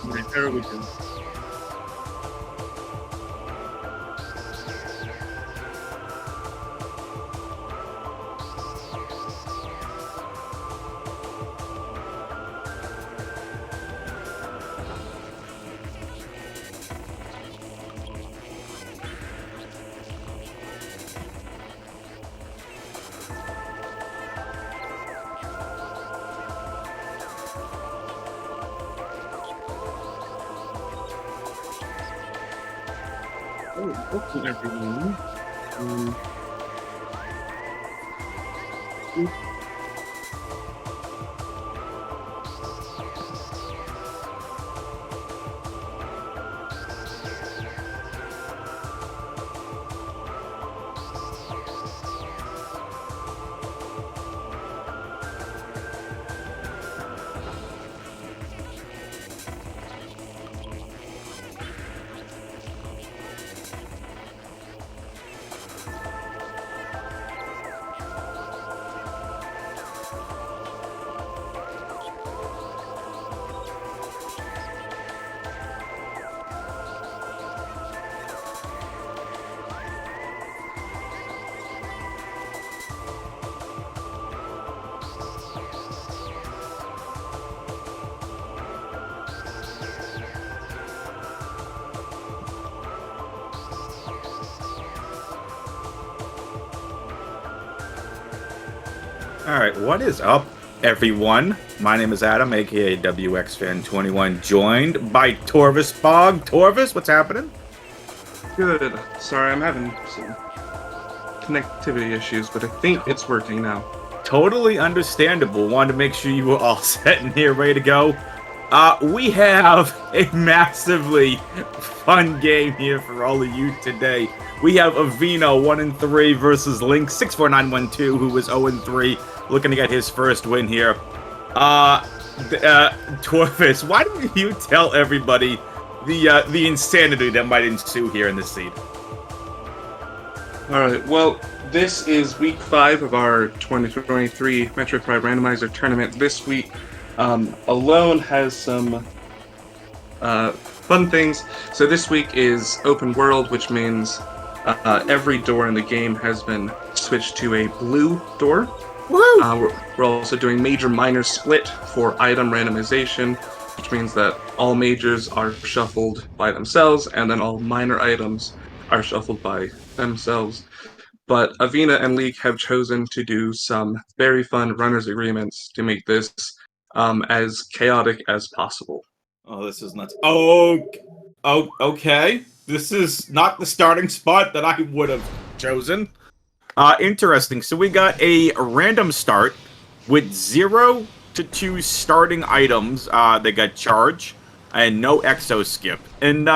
Right there we go. Oh, welcome everyone. Um, Alright, what is up, everyone? My name is Adam, aka WXFan21, joined by Torvis Bog. Torvis, what's happening? Good. Sorry, I'm having some connectivity issues, but I think it's working now. Totally understandable. Wanted to make sure you were all set and here, ready to go. We have a massively fun game here for all of you today. We have Avvina 1-3 versus Link64912, who was 0-3, looking to get his first win here. Torvis, why don't you tell everybody the insanity that might ensue here in this seed? Alright, well, this is week 5 of our 2023 Metroid Prime Randomizer tournament. This week alone has some fun things. So this week is open world, which means every door in the game has been switched to a blue door. Woo! We're also doing major-minor split for item randomization, which means that all majors are shuffled by themselves, and then all minor items are shuffled by themselves. But Avvina and League have chosen to do some very fun runners agreements to make this as chaotic as possible. Oh, this is nuts. Oh, okay. This is not the starting spot that I would have chosen. Interesting. So we got a random start with 0 to 2 starting items. They got charge and no exo skip. And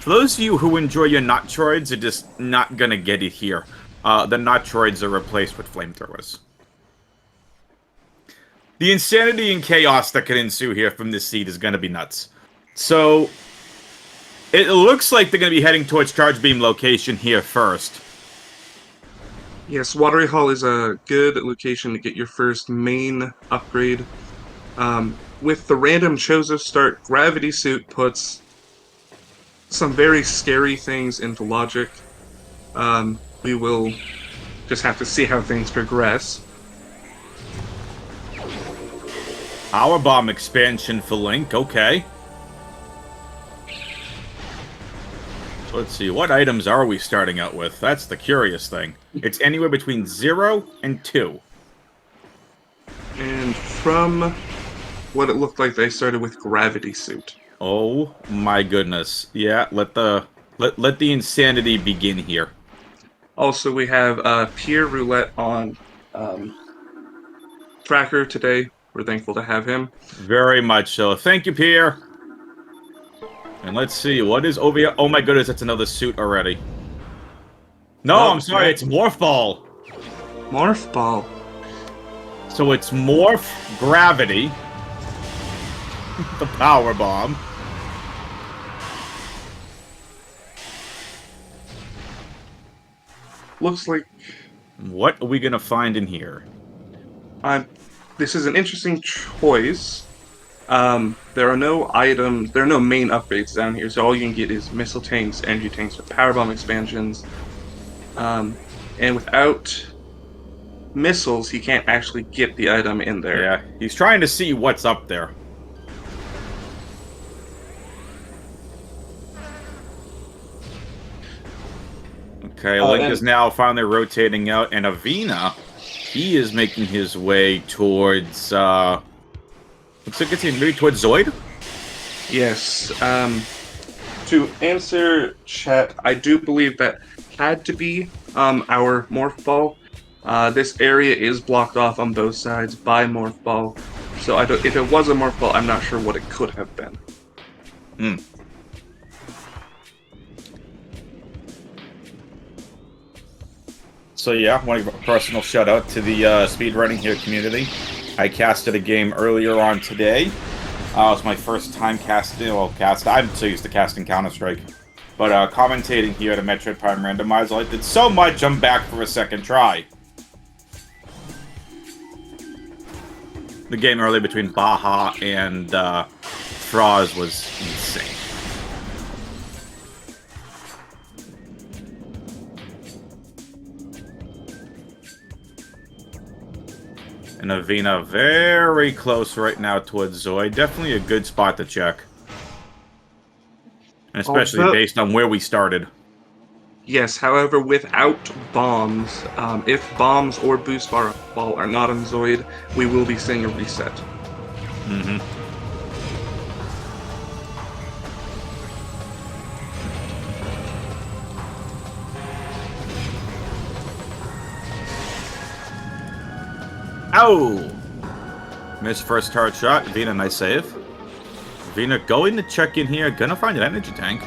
for those of you who enjoy your Metroids, are just not gonna get it here. The Metroids are replaced with flamethrowers. The insanity and chaos that could ensue here from this seed is gonna be nuts. So it looks like they're gonna be heading towards charge beam location here first. Yes, Watery Hall is a good location to get your first main upgrade. With the random Chozo start, Gravity Suit puts some very scary things into logic. We will just have to see how things progress. Power Bomb expansion for Link, okay. So let's see, what items are we starting out with? That's the curious thing. It's anywhere between 0 and 2. And from what it looked like, they started with Gravity Suit. Oh my goodness. Yeah, let the insanity begin here. Also, we have Pierre Roulette on Tracker today. We're thankful to have him. Very much so. Thank you, Pierre. And let's see, what is over here? Oh my goodness, that's another suit already. No, Oh, I'm sorry, it's Morph Ball. Morph Ball. So it's Morph, Gravity, the Power Bomb. Looks like What are we gonna find in here? this is an interesting choice. There are no items, there are no main upgrades down here, so all you can get is missile tanks, energy tanks, or powerbomb expansions. And without missiles, he can't actually get the item in there. Yeah, he's trying to see what's up there. Okay, Link is now finally rotating out, and Avvina, he is making his way towards, looks like it's maybe towards Zoid? Yes. To answer chat, I do believe that had to be our Morph Ball. This area is blocked off on both sides by Morph Ball. So if it was a Morph Ball, I'm not sure what it could have been. Hmm. So yeah, want to give a personal shout out to the speedrunning here community. I casted a game earlier on today. It was my first time casting. Well, I'm so used to casting Counter-Strike, but commentating here at a Metroid Prime Randomizer, I did so much I'm back for a second try. The game earlier between Baja and Froz was insane. And Avvina very close right now towards Zoid. Definitely a good spot to check. And especially based on where we started. Yes, however, without bombs, if bombs or boost ball are not on Zoid, we will be seeing a reset. Mm-hmm. Ow! Missed first hard shot. Avvina, nice save. Avvina going to check in here. Gonna find an energy tank.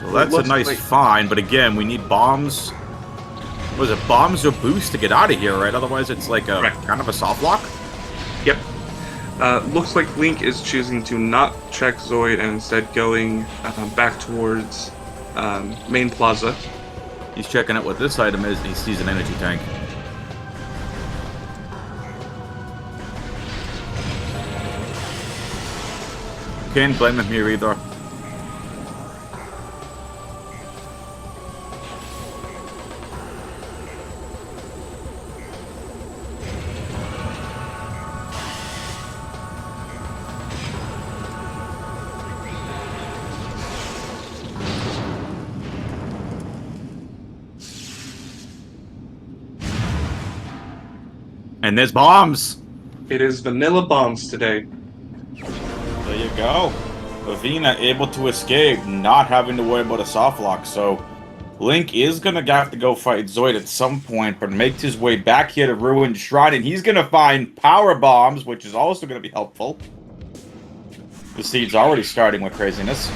So that's a nice find, but again, we need bombs. Was it bombs or boost to get out of here, right? Otherwise, it's like a kind of a soft lock. Yep. Looks like Link is choosing to not check Zoid and instead going back towards Main Plaza. He's checking out what this item is, and he sees an energy tank. Can't blame him here either. And there's bombs! It is vanilla bombs today. There you go. Avvina able to escape, not having to worry about a soft lock, so Link is gonna have to go fight Zoid at some point, but makes his way back here to Ruined Shrine, and he's gonna find power bombs, which is also gonna be helpful. The seed's already starting with craziness.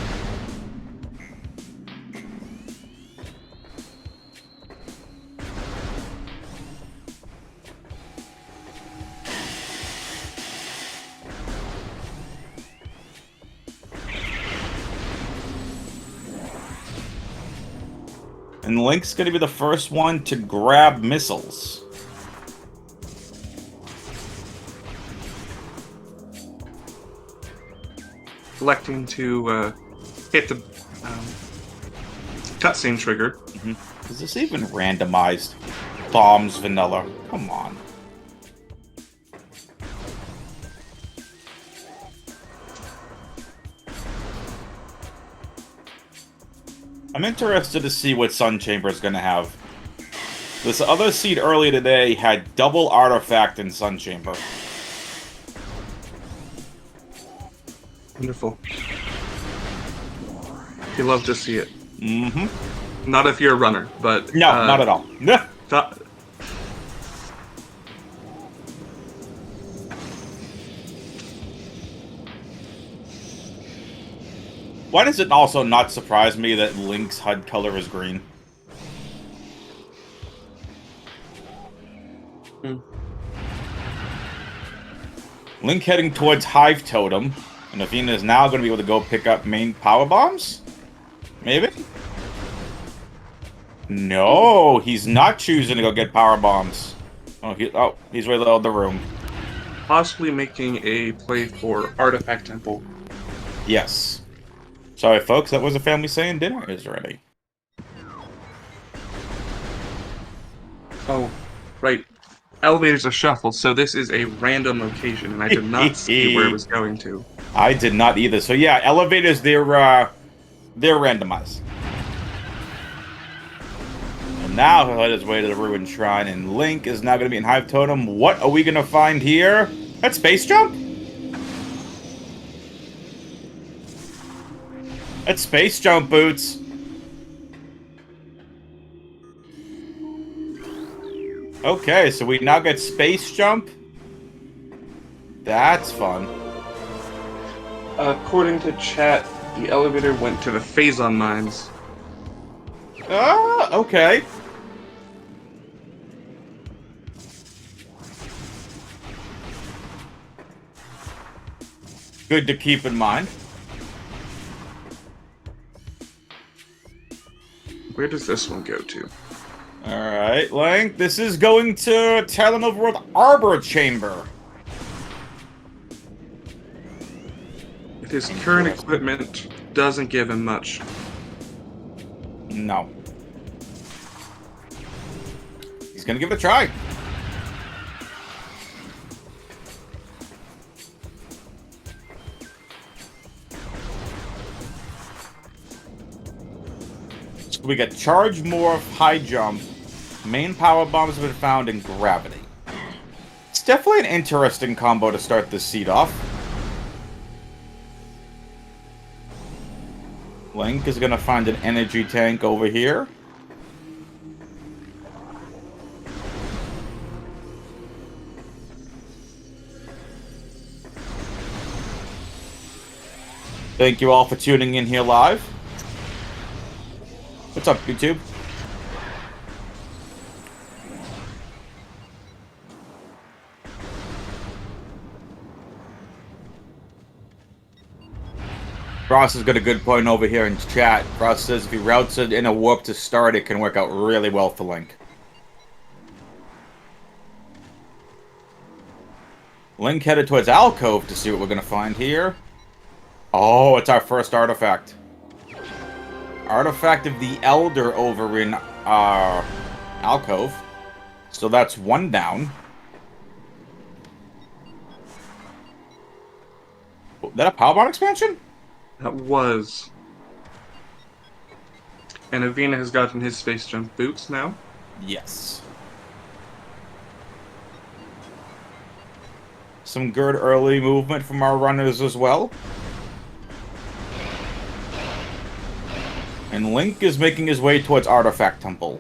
And Link's going to be the first one to grab missiles. Electing to hit the cutscene trigger. Mm-hmm. Is this even randomized? Bombs, vanilla. Come on. I'm interested to see what Sun Chamber is going to have. This other seed earlier today had double artifact in Sun Chamber. Wonderful. You love to see it. Mm-hmm. Not if you're a runner, but... No, not at all. Why does it also not surprise me that Link's HUD color is green? Link heading towards Hive Totem, and Avvina is now going to be able to go pick up main power bombs? Maybe? No, he's not choosing to go get power bombs. Oh, he's reloaded the room. possibly making a play for Artifact Temple. Yes. Sorry, folks, that was a family saying dinner is ready. Oh, right. Elevators are shuffled, so this is a random location, and I did not see where it was going to. I did not either. So yeah, elevators, they're randomized. And now he'll head his way to the ruined shrine, and Link is now going to be in Hive Totem. What are we going to find here? That's Space Jump? That's Space Jump, Boots. Okay, so we now get Space Jump. That's fun. According to chat, the elevator went to the Phazon mines. Ah, okay. Good to keep in mind. Where does this one go to? Alright, Link, this is going to Talon Overworld Arbor Chamber. His current equipment doesn't give him much. No. He's gonna give it a try. So we got Charge Morph, High Jump. Main power bombs have been found in Gravity. It's definitely an interesting combo to start this seed off. Link is gonna find an energy tank over here. Thank you all for tuning in here live. What's up, YouTube? Ross has got a good point over here in chat. Ross says if he routes it in a warp to start, it can work out really well for Link. Link headed towards Alcove to see what we're going to find here. Oh, it's our first artifact. Artifact of the Elder over in Alcove. So that's one down. Is that a Powerbomb expansion? That was. And Avvina has gotten his space jump boots now. Yes. Some good early movement from our runners as well. And Link is making his way towards Artifact Temple.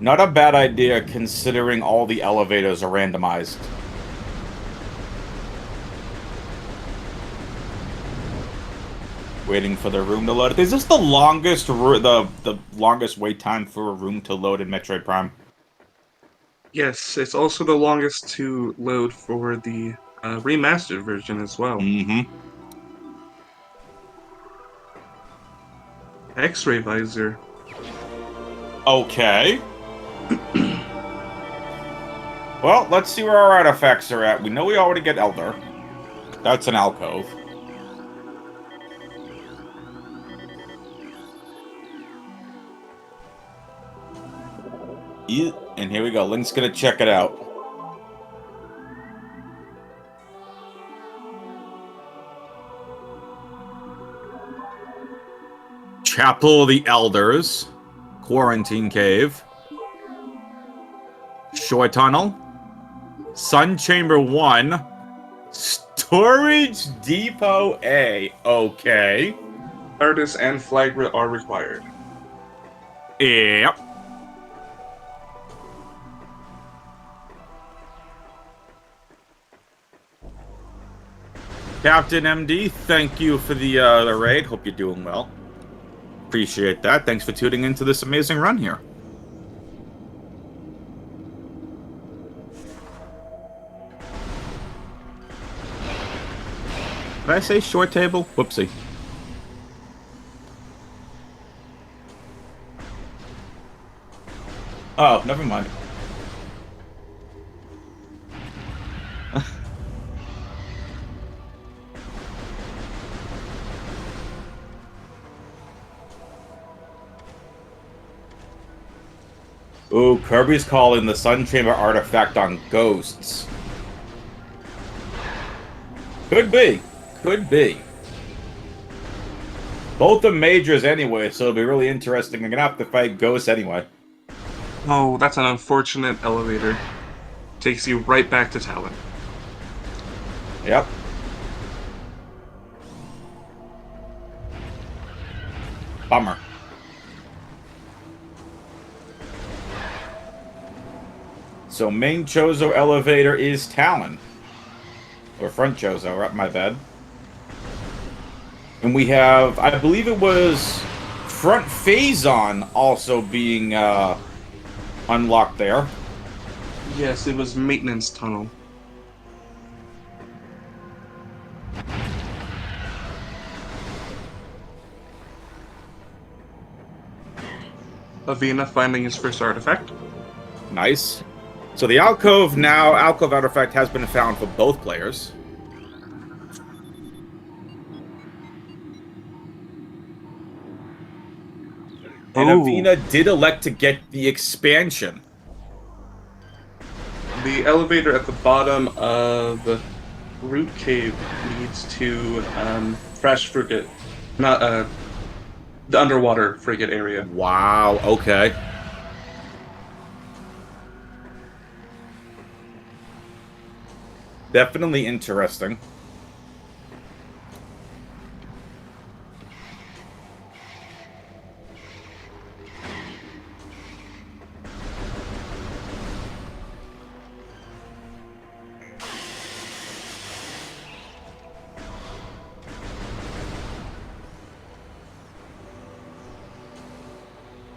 Not a bad idea considering all the elevators are randomized. Waiting for the room to load. Is this the longest the longest wait time for a room to load in Metroid Prime? Yes, it's also the longest to load for the remastered version as well. Mm-hmm. X-ray visor. Okay. Well, let's see where our artifacts are at. We know we already get Elder. That's an alcove. And here we go. Link's gonna check it out. Chapel of the Elders. Quarantine Cave. Shore Tunnel. Sun Chamber 1. Storage Depot A. Okay. Artist and Flagra are required. Yep. Captain MD, thank you for the raid. Hope you're doing well. Appreciate that. Thanks for tuning into this amazing run here. Did I say short table? Whoopsie. Oh, never mind. Ooh, Kirby's calling the Sun Chamber artifact on ghosts. Could be. Could be. Both are majors anyway, so it'll be really interesting. I'm gonna have to fight ghosts anyway. Oh, that's an unfortunate elevator. Takes you right back to Talon. Yep. Bummer. So main Chozo elevator is Talon. Or front Chozo, right, my bad. And we have, I believe it was front Phazon also being unlocked there. Yes, it was maintenance tunnel. Avvina finding his first artifact. Nice. So the alcove artifact has been found for both players. And Ooh. Avvina did elect to get the expansion. The elevator at the bottom of the Root Cave leads to Fresh Frigate, not the underwater frigate area. Wow, okay. Definitely interesting.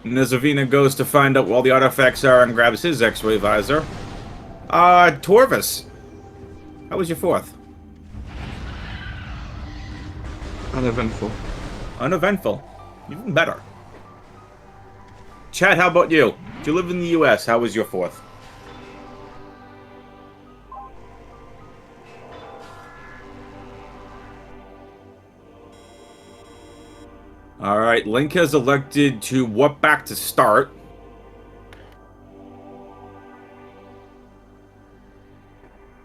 And as Avvina goes to find out where all the artifacts are and grabs his X-ray visor. Torvis. How was your fourth? Uneventful. Uneventful. Even better. Chad, how about you? Do you live in the US? How was your fourth? Alright, Link has elected to warp back to start.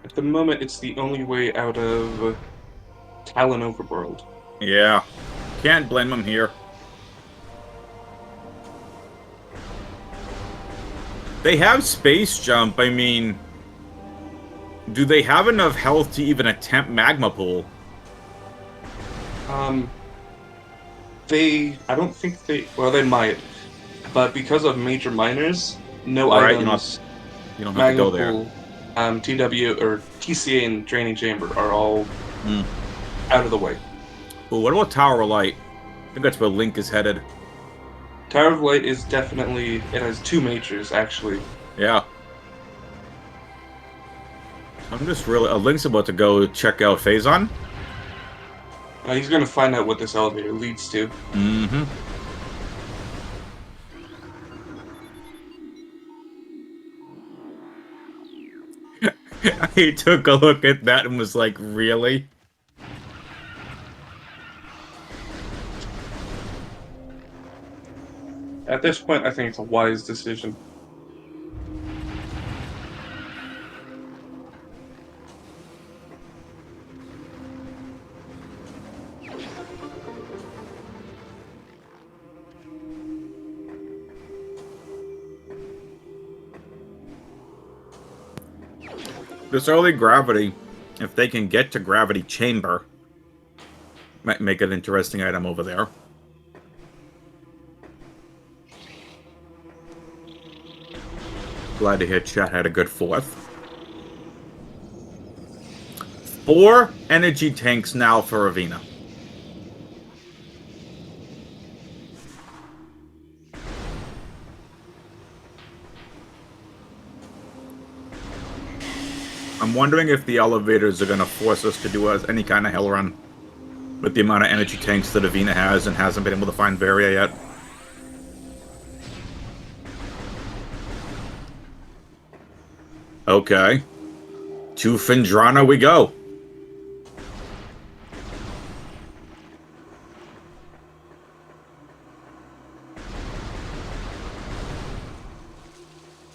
At the moment, it's the only way out of Talon Overworld. Yeah. Can't blame him here. They have space jump. I mean, do they have enough health to even attempt magma pool? I don't think well, they might, but because of major minors, no Right, items, you don't have to go there. Pool, TW or TCA and Draining Chamber are all out of the way. Ooh, what about Tower of Light? I think that's where Link is headed. Tower of Light is definitely, it has two majors actually. Yeah. I'm just really, Link's about to go check out Phazon. He's gonna find out what this elevator leads to. Mm-hmm. He took a look at that and was like, really? At this point, I think it's a wise decision. This early gravity, if they can get to Gravity Chamber, might make an interesting item over there. Glad to hear chat had a good fourth. 4 energy tanks now for Avvina. I'm wondering if the elevators are going to force us to do any kind of hell run with the amount of energy tanks that Avvina has and hasn't been able to find Varia yet. Okay. To Findrana we go.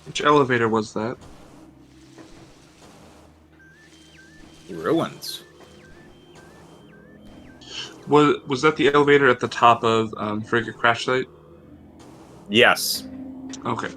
Which elevator was that? Ruins. Was that the elevator at the top of Frigate Crash Site? Yes. Okay.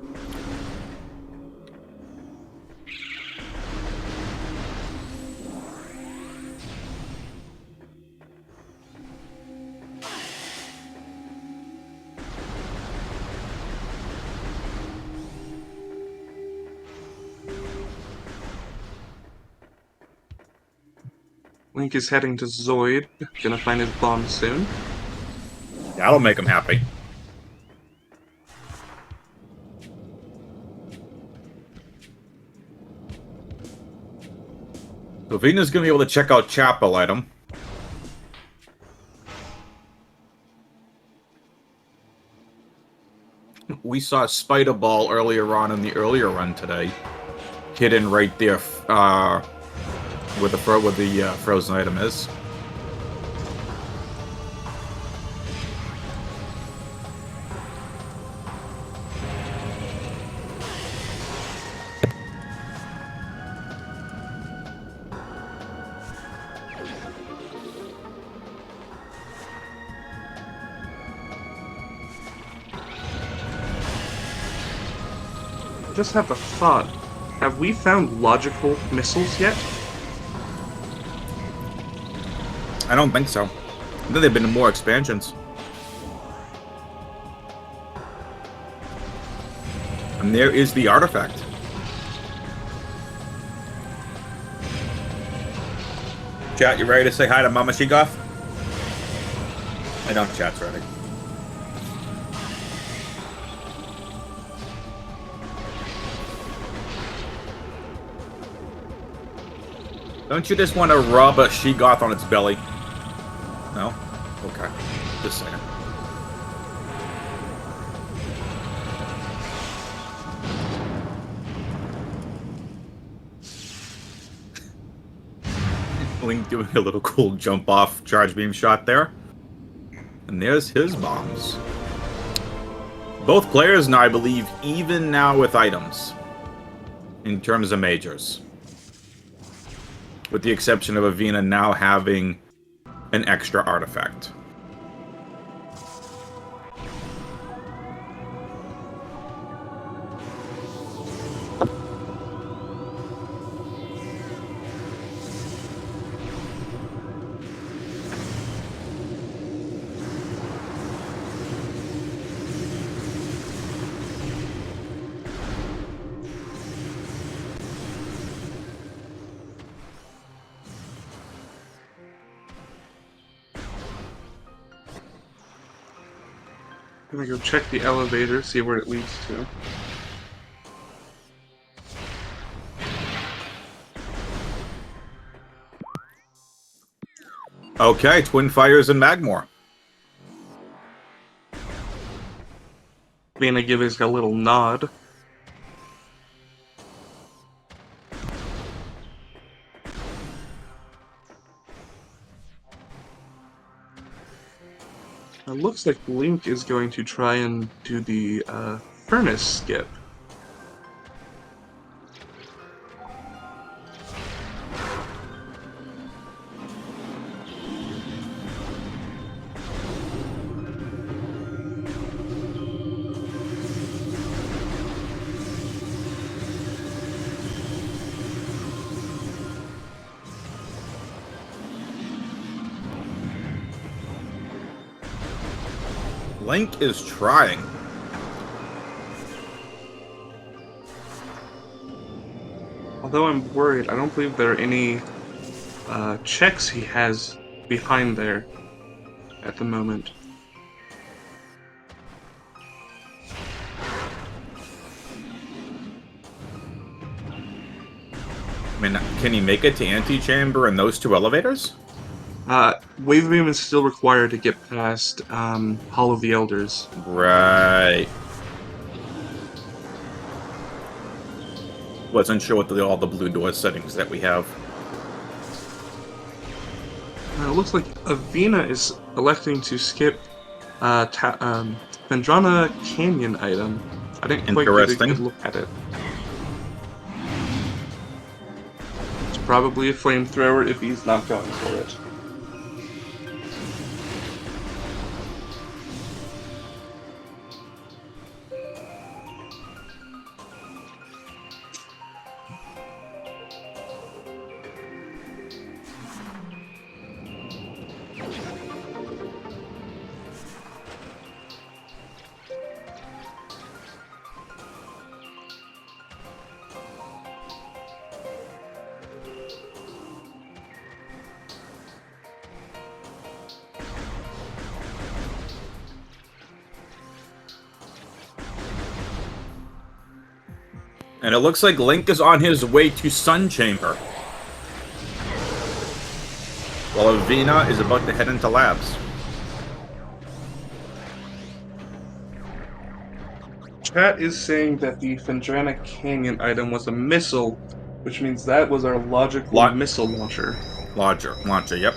Link is heading to Zoid. Gonna find his bomb soon. That'll make him happy. So Avvina's gonna be able to check out Chapel item. We saw Spider Ball earlier on in the earlier run today. Hidden right there, where the frozen item is. Just have a thought. Have we found logical missiles yet? I don't think so. I think there have been more expansions. And there is the artifact. Chat, you ready to say hi to Mama Sheegoth? I know chat's ready. Don't you just want to rub a Sheegoth on its belly? No? Okay. Just saying. Link doing a little cool jump off charge beam shot there. And there's his bombs. Both players now, I believe, even now with items. In terms of majors. With the exception of Avvina now having an extra artifact. I'm gonna go check the elevator, see where it leads to. Okay, Twin Fires and Magmore. Gonna give us a little nod. It looks like Link is going to try and do the furnace skip. Link is trying. Although I'm worried, I don't believe there are any checks he has behind there at the moment. I mean, can he make it to Antechamber in those two elevators? Wave Beam is still required to get past Hall of the Elders. Right. Wasn't sure what all the blue door settings that we have. It looks like Avvina is electing to skip Vendrana Canyon item. I didn't quite get a good look at it. It's probably a flamethrower if he's not going for it. And it looks like Link is on his way to Sun Chamber, while Avvina is about to head into labs. Chat is saying that the Vendrana Canyon item was a missile, which means that was our logical missile launcher. Launcher, yep.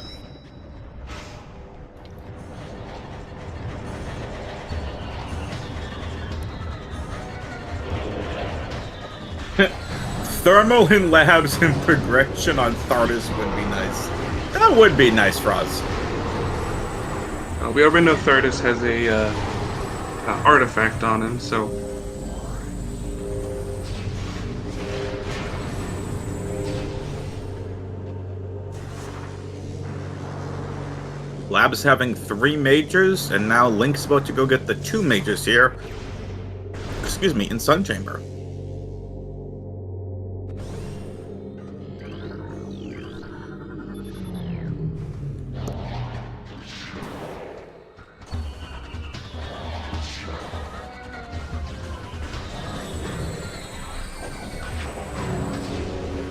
Thermal in labs and progression on Thardus would be nice. That would be nice for us. We already know Thardus has a artifact on him, so... Lab's having 3 majors, and now Link's about to go get the 2 majors here. Excuse me, in Sun Chamber.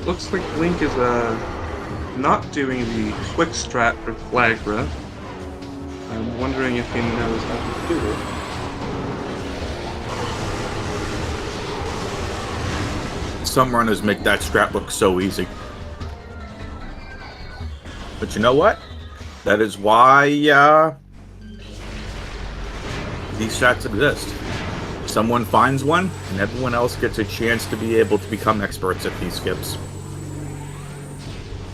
Looks like Link is not doing the quick strat for Flagra. I'm wondering if he knows how to do it. Some runners make that strat look so easy. But you know what? That is why these strats exist. Someone finds one, and everyone else gets a chance to be able to become experts at these skips.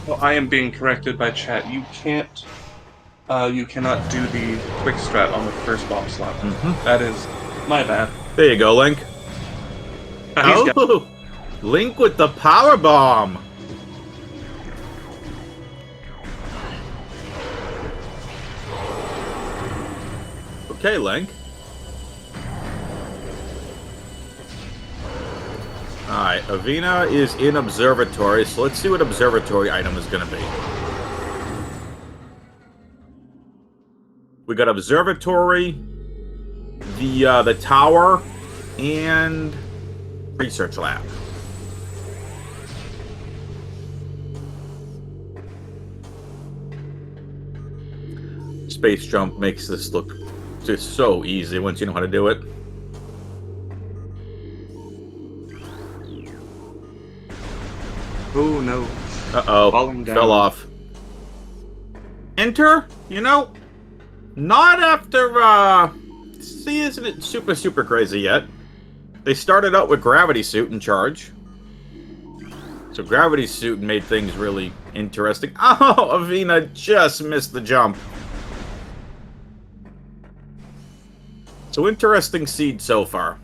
Well, I am being corrected by chat. You can't. You cannot do the quick strat on the first bomb slot. That is my bad. There you go, Link. Oh, Link with the power bomb. Okay, Link. Alright, Avvina is in Observatory, so let's see what Observatory item is going to be. We got Observatory, the Tower, and Research Lab. Space Jump makes this look just so easy once you know how to do it. Oh no. Uh-oh. Falling down. Fell off. Enter? You know, not after, see, isn't it super crazy yet? They started out with Gravity Suit in charge. So Gravity Suit made things really interesting. Oh, Avvina just missed the jump. So interesting seed so far.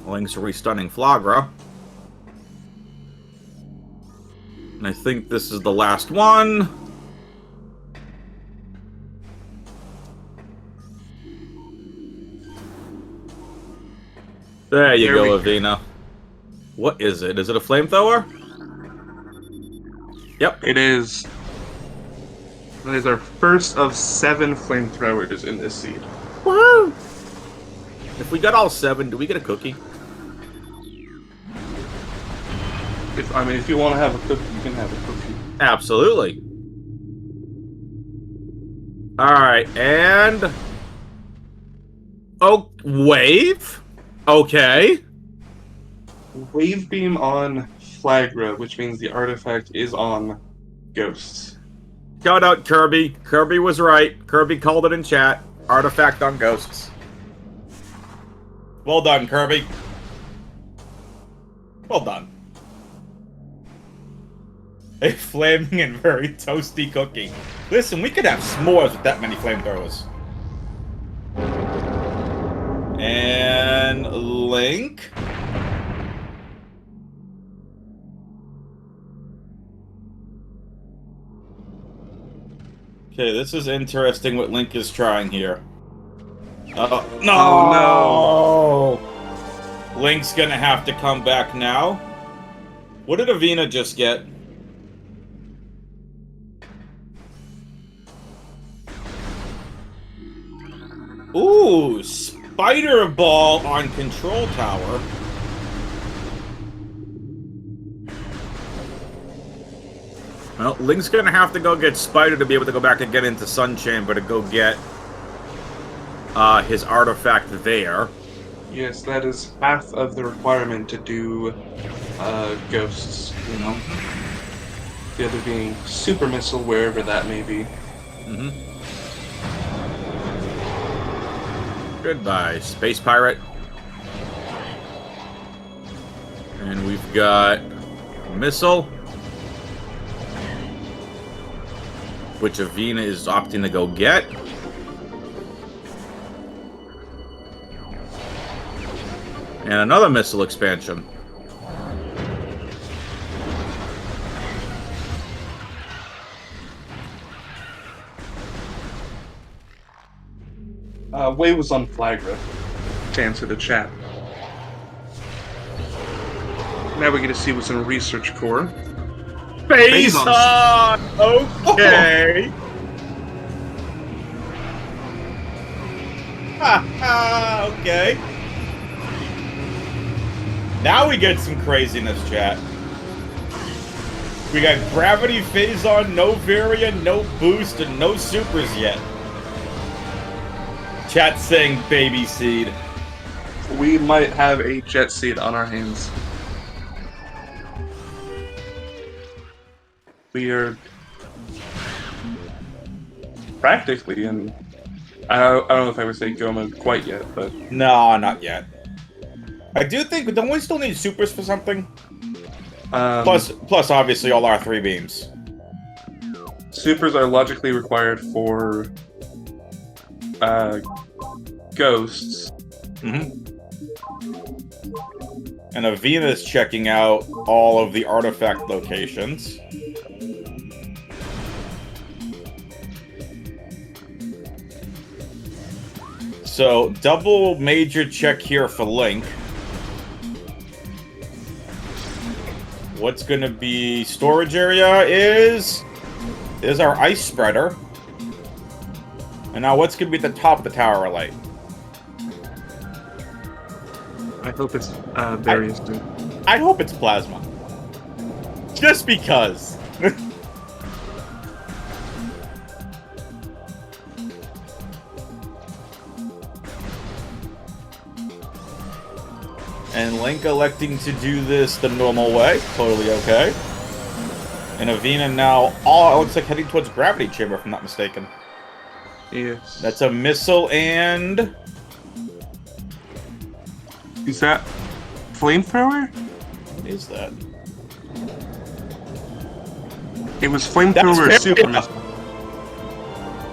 Link's restunning Flagra. And I think this is the last one. There you go, Avvina. What is it? Is it a flamethrower? Yep. It is. That is our first of 7 flamethrowers in this seed. Woohoo! If we got all 7, do we get a cookie? If you want to have a cookie, you can have a cookie. Absolutely. Alright, and... Oh, wave? Okay. Wave beam on Flagra, which means the artifact is on ghosts. Shout out Kirby. Kirby was right. Kirby called it in chat. Artifact on ghosts. Well done, Kirby. Well done. A flaming and very toasty cookie. Listen, we could have s'mores with that many flamethrowers. And Link. Okay, this is interesting what Link is trying here. No! Oh, no! Link's gonna have to come back now. What did Avvina just get? Ooh, Spider Ball on Control Tower. Well, Link's gonna have to go get Spider to be able to go back and get into Sun Chamber to go get his artifact there. Yes, that is half of the requirement to do ghosts, you know? The other being super missile, wherever that may be. Mm-hmm. Goodbye, Space Pirate. And we've got Missile, which Avvina is opting to go get. And another missile expansion. Wave was on Flagra, to answer the chat. Now we get to see what's in Research Core. Phase on! Okay! Okay. Now we get some craziness, chat. We got Gravity Phase on, no variant, no boost, and no supers yet. Chat saying baby seed. We might have a Jet Seed on our hands. We are practically in. I don't know if I would say go mode quite yet, but No, not yet. I do think, don't we still need supers for something? Plus, obviously, all our 3 beams. supers are logically required for ghosts. Mm-hmm. And Avvina is checking out all of the artifact locations. So, double major check here for Link. What's gonna be storage area is our ice spreader. And now what's gonna be at the top of the tower light? I hope it's various too. I hope it's plasma. Just because. And Link electing to do this the normal way. Totally okay. And Avvina now, it looks like heading towards Gravity Chamber, if I'm not mistaken. Yes. That's a missile and... Is that flamethrower? What is that? It was flamethrower That's super very- missile.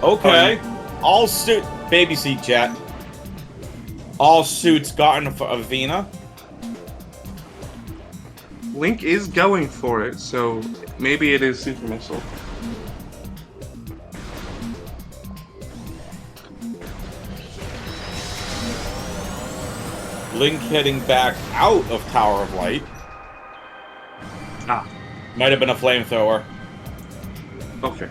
Okay. All suit... Baby seat, chat. All suits gotten for Avvina. Link is going for it, so maybe it is super missile. Link heading back out of Tower of Light. Ah, Might have been a flamethrower. okay.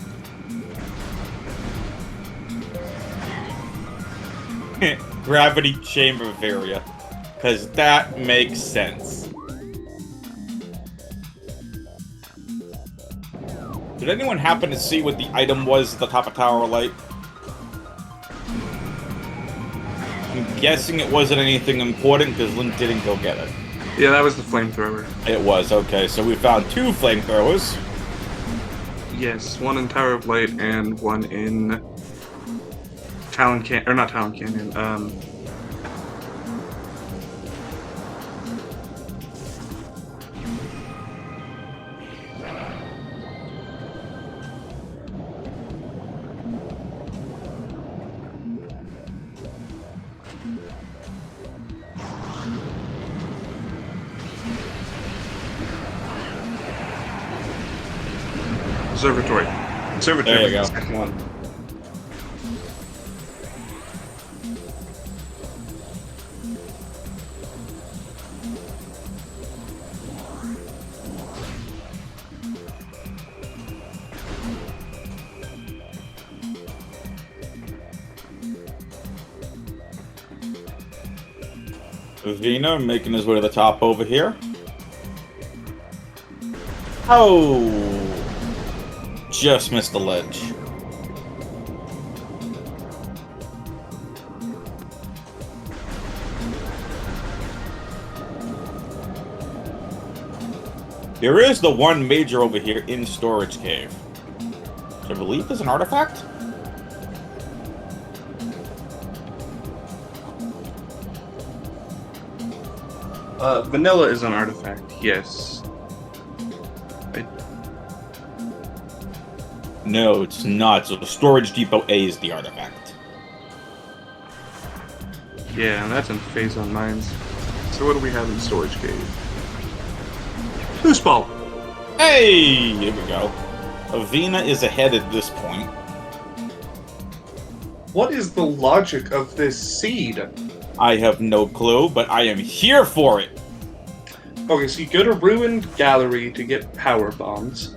Gravity chamber area. Because that makes sense. Did anyone happen to see what the item was at the top of Tower of Light? I'm guessing it wasn't anything important because Link didn't go get it. Yeah, that was the flamethrower. It was, okay. So we found 2 flamethrowers. Yes, one in Tower of Light and one in Talon Canyon, or not Talon Canyon, Observatory. Observatory There you was go. the second one. Avvina making his way to the top over here. Oh! Just missed the ledge. There is the one major over here in Storage Cave, which I believe is an artifact? Vanilla is an artifact, yes. No, it's not. So the Storage Depot A is the artifact. Yeah, and that's in Phase on Mines. So what do we have in Storage Cave? Boost Ball! Hey! Here we go. Avvina is ahead at this point. What is the logic of this seed? I have no clue, but I am here for it. Okay, so you go to Ruined Gallery to get power bombs.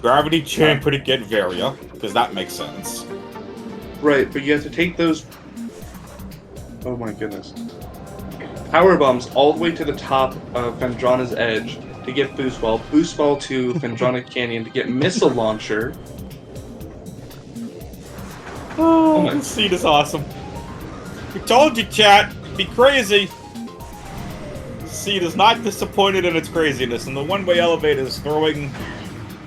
Gravity Chamber to get Varia, because that makes sense. Right, but you have to take those... Oh my goodness. Power bombs all the way to the top of Fendrana's Edge to get Boost Ball to Fendrana Canyon to get Missile Launcher. Oh, this seed is awesome. We told you, chat. Be crazy. Seed is not disappointed in its craziness, and the one-way elevator is throwing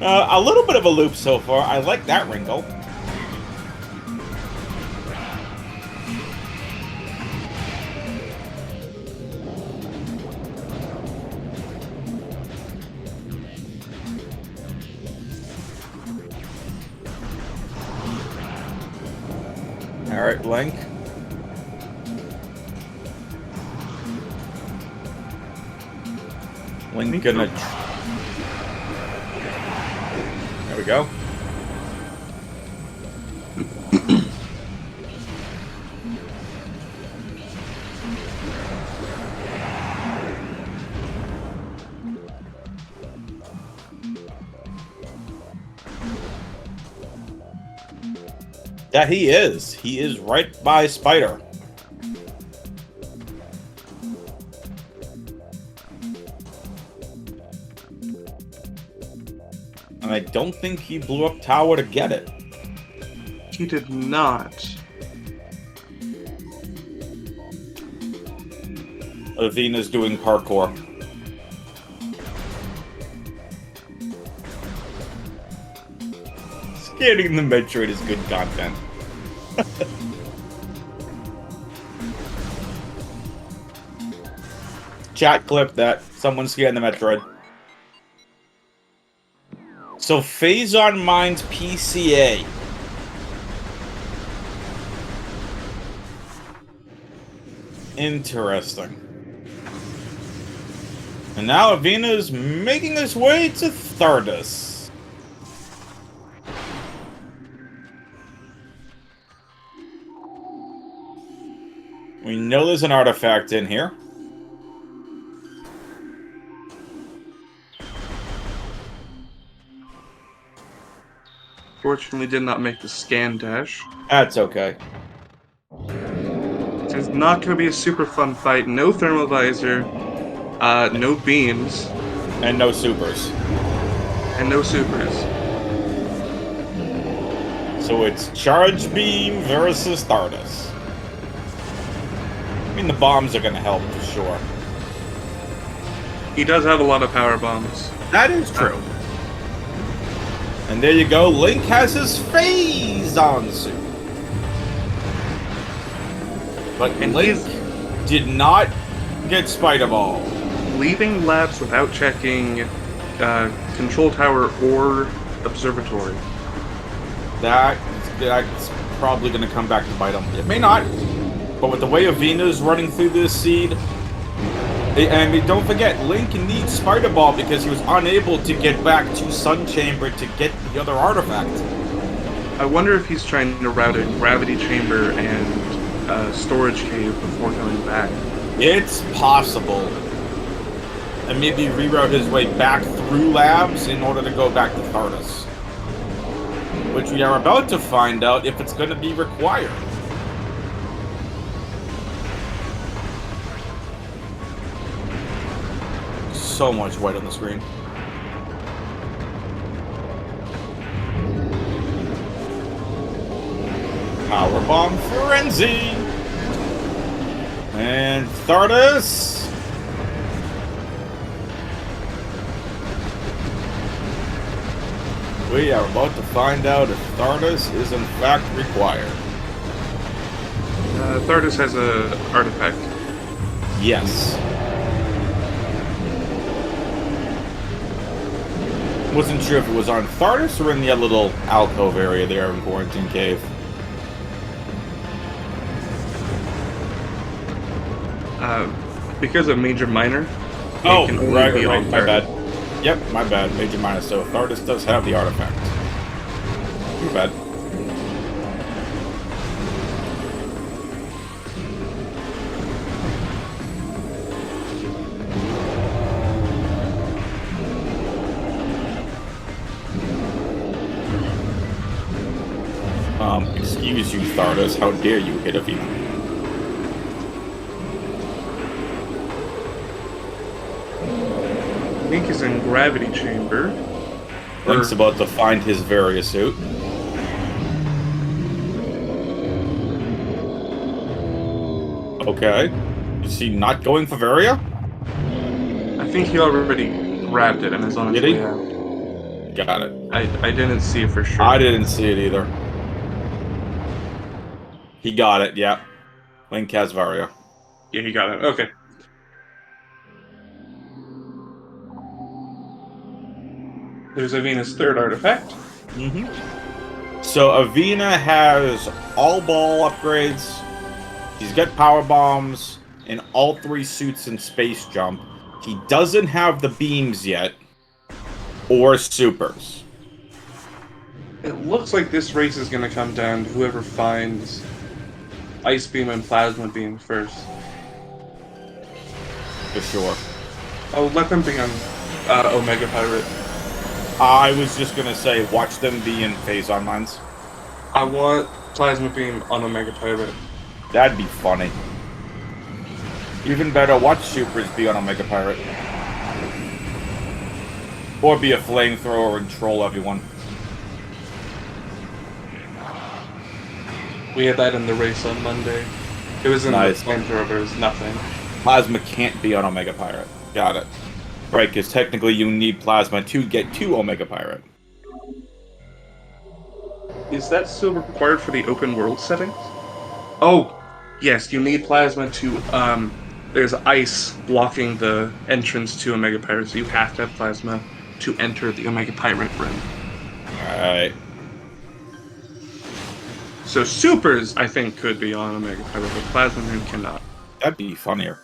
a little bit of a loop so far. I like that wrinkle. Alright, Link. Link gonna... There we go. Yeah, he is. He is right by Spider. And I don't think he blew up tower to get it. He did not. Avvina's doing parkour. Scanning the Metroid is good content. Chat clip that. Someone scanned the Metroid. So, Phase on Mines PCA. Interesting. And now Avvina is making his way to Thardus. We know there's an artifact in here. Fortunately did not make the scan dash. That's okay. It's not going to be a super fun fight. No thermal visor, no beams, And no supers. and no supers. So it's Charge Beam versus Thardus. I mean, the bombs are gonna help for sure. He does have a lot of power bombs. That is true. And there you go, Link has his phase on suit. But And Link did not get Spider Ball. Leaving labs without checking control tower or observatory. That's probably going to come back to bite him. It may not, but with the way Avvina is running through this seed, and don't forget, Link needs Spider Ball because he was unable to get back to Sun Chamber to get the other artifact. I wonder if he's trying to route a gravity chamber and storage cave before going back. It's possible. And maybe reroute his way back through labs in order to go back to Thardus. Which we are about to find out if it's going to be required. So much white on the screen. Powerbomb Frenzy! And Thardus! We are about to find out if Thardus is in fact required. Thardus has a artifact. Yes. Wasn't sure if it was on Thardus or in the little alcove area there in Quarantine Cave. Because of Major Minor. Oh, can only right, be on my Thardus. bad. Yep, my bad. Major minus. So Thardus does have the artifact. Too bad. Excuse you, Thardus. How dare you hit Avvina? Link is in gravity chamber. Link's about to find his Varia suit. Okay. Is he not going for Varia? I think he already grabbed it and is on his Did he? way out. Got it. I didn't see it for sure. I didn't see it either. He got it, yeah. Link has Varia. Yeah, he got it. Okay. There's Avvina's third artifact. Mm-hmm. So Avvina has all ball upgrades. She's got power bombs in all three suits and space jump. He doesn't have the beams yet, or supers. It looks like this race is going to come down to whoever finds Ice Beam and Plasma Beam first. For sure. Oh, let them be on Omega Pirate. I was just gonna say, watch them be in phase-on mines. I want Plasma Beam on Omega Pirate. That'd be funny. Even better, watch supers be on Omega Pirate. Or be a flamethrower and troll everyone. We had that in the race on Monday. It was in Nice. the flamethrower, but it was nothing. Plasma can't be on Omega Pirate. Got it. Right, because technically you need Plasma to get to Omega Pirate. Is that still required for the open world settings? Oh, yes, you need Plasma to, there's ice blocking the entrance to Omega Pirate, so you have to have Plasma to enter the Omega Pirate room. Alright. So Supers, I think, could be on Omega Pirate, but Plasma Moon cannot. That'd be funnier.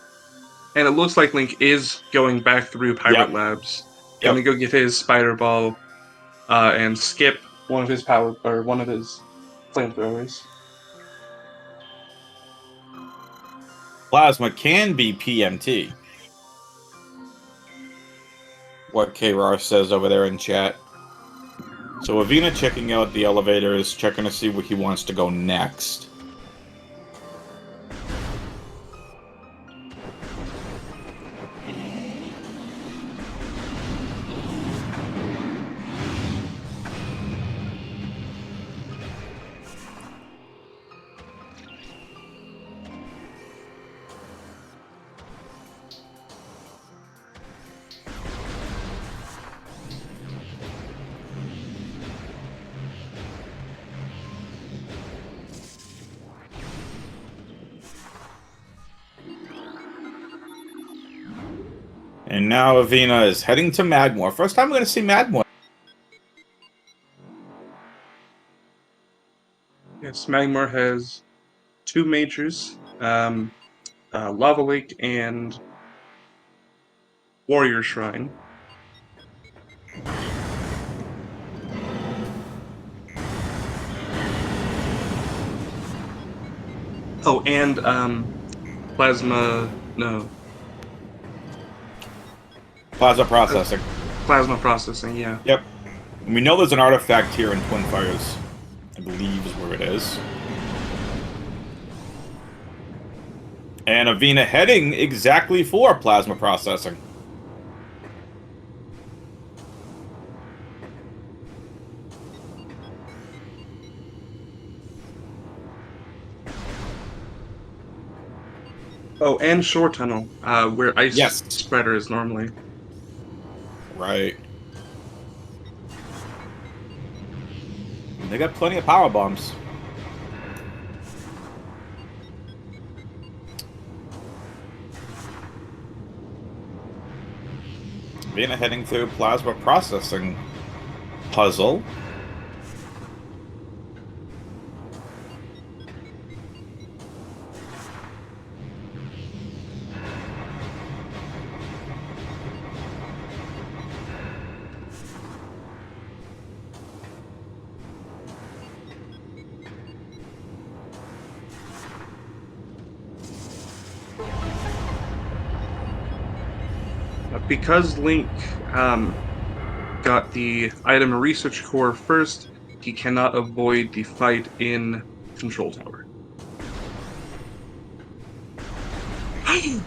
And it looks like Link is going back through Pirate Yep. Labs. Yep. Gonna go get his Spider Ball, and skip one of his flamethrowers. Plasma can be PMT. What K-Rar says over there in chat. So Avvina checking out the elevators, checking to see where he wants to go next. And now Avvina is heading to Magmore. First time we're going to see Magmore. Yes, Magmar has 2 majors, Lava Lake and Warrior Shrine. Oh, and Plasma... no. Plasma processing. Plasma processing, yeah. Yep. And we know there's an artifact here in Twin Fires. I believe is where it is. And Avvina heading exactly for plasma processing. Oh, and Shore Tunnel, where Ice Yes. Spreader is normally. Right. They got plenty of power bombs. Avvina heading through plasma processing puzzle. Because Link got the item research core first, he cannot avoid the fight in Control Tower. Ice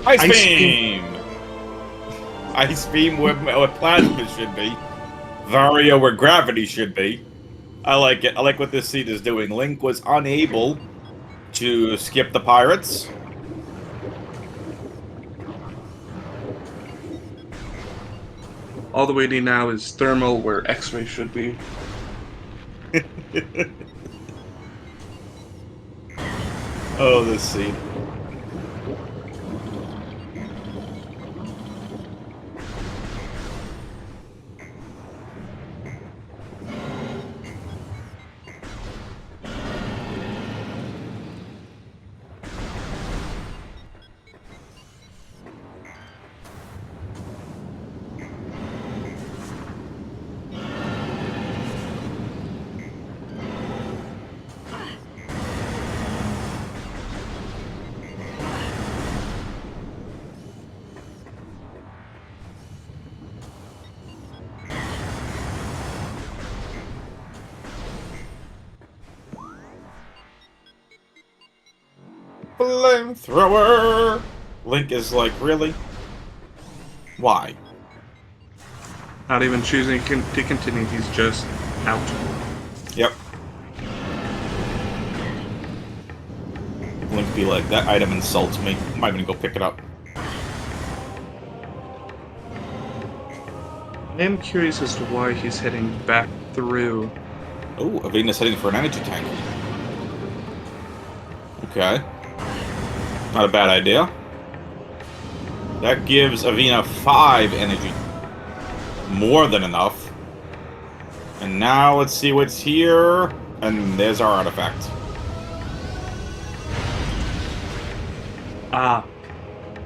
Ice beam! Ice beam where plasma should be. Varia where gravity should be. I like it. I like what this scene is doing. Link was unable to skip the pirates. All the way to now is Thermal, where X-Ray should be. Oh, this scene. Flamethrower! Link is like, really? Why? Not even choosing to continue, he's just out. Yep. Link be like, that item insults me. I'm not gonna go pick it up. I am curious as to why he's heading back through. Oh, Avvina's heading for an energy tank. Okay. Not a bad idea. That gives Avvina 5 energy. More than enough. And now let's see what's here. And there's our artifact. Ah.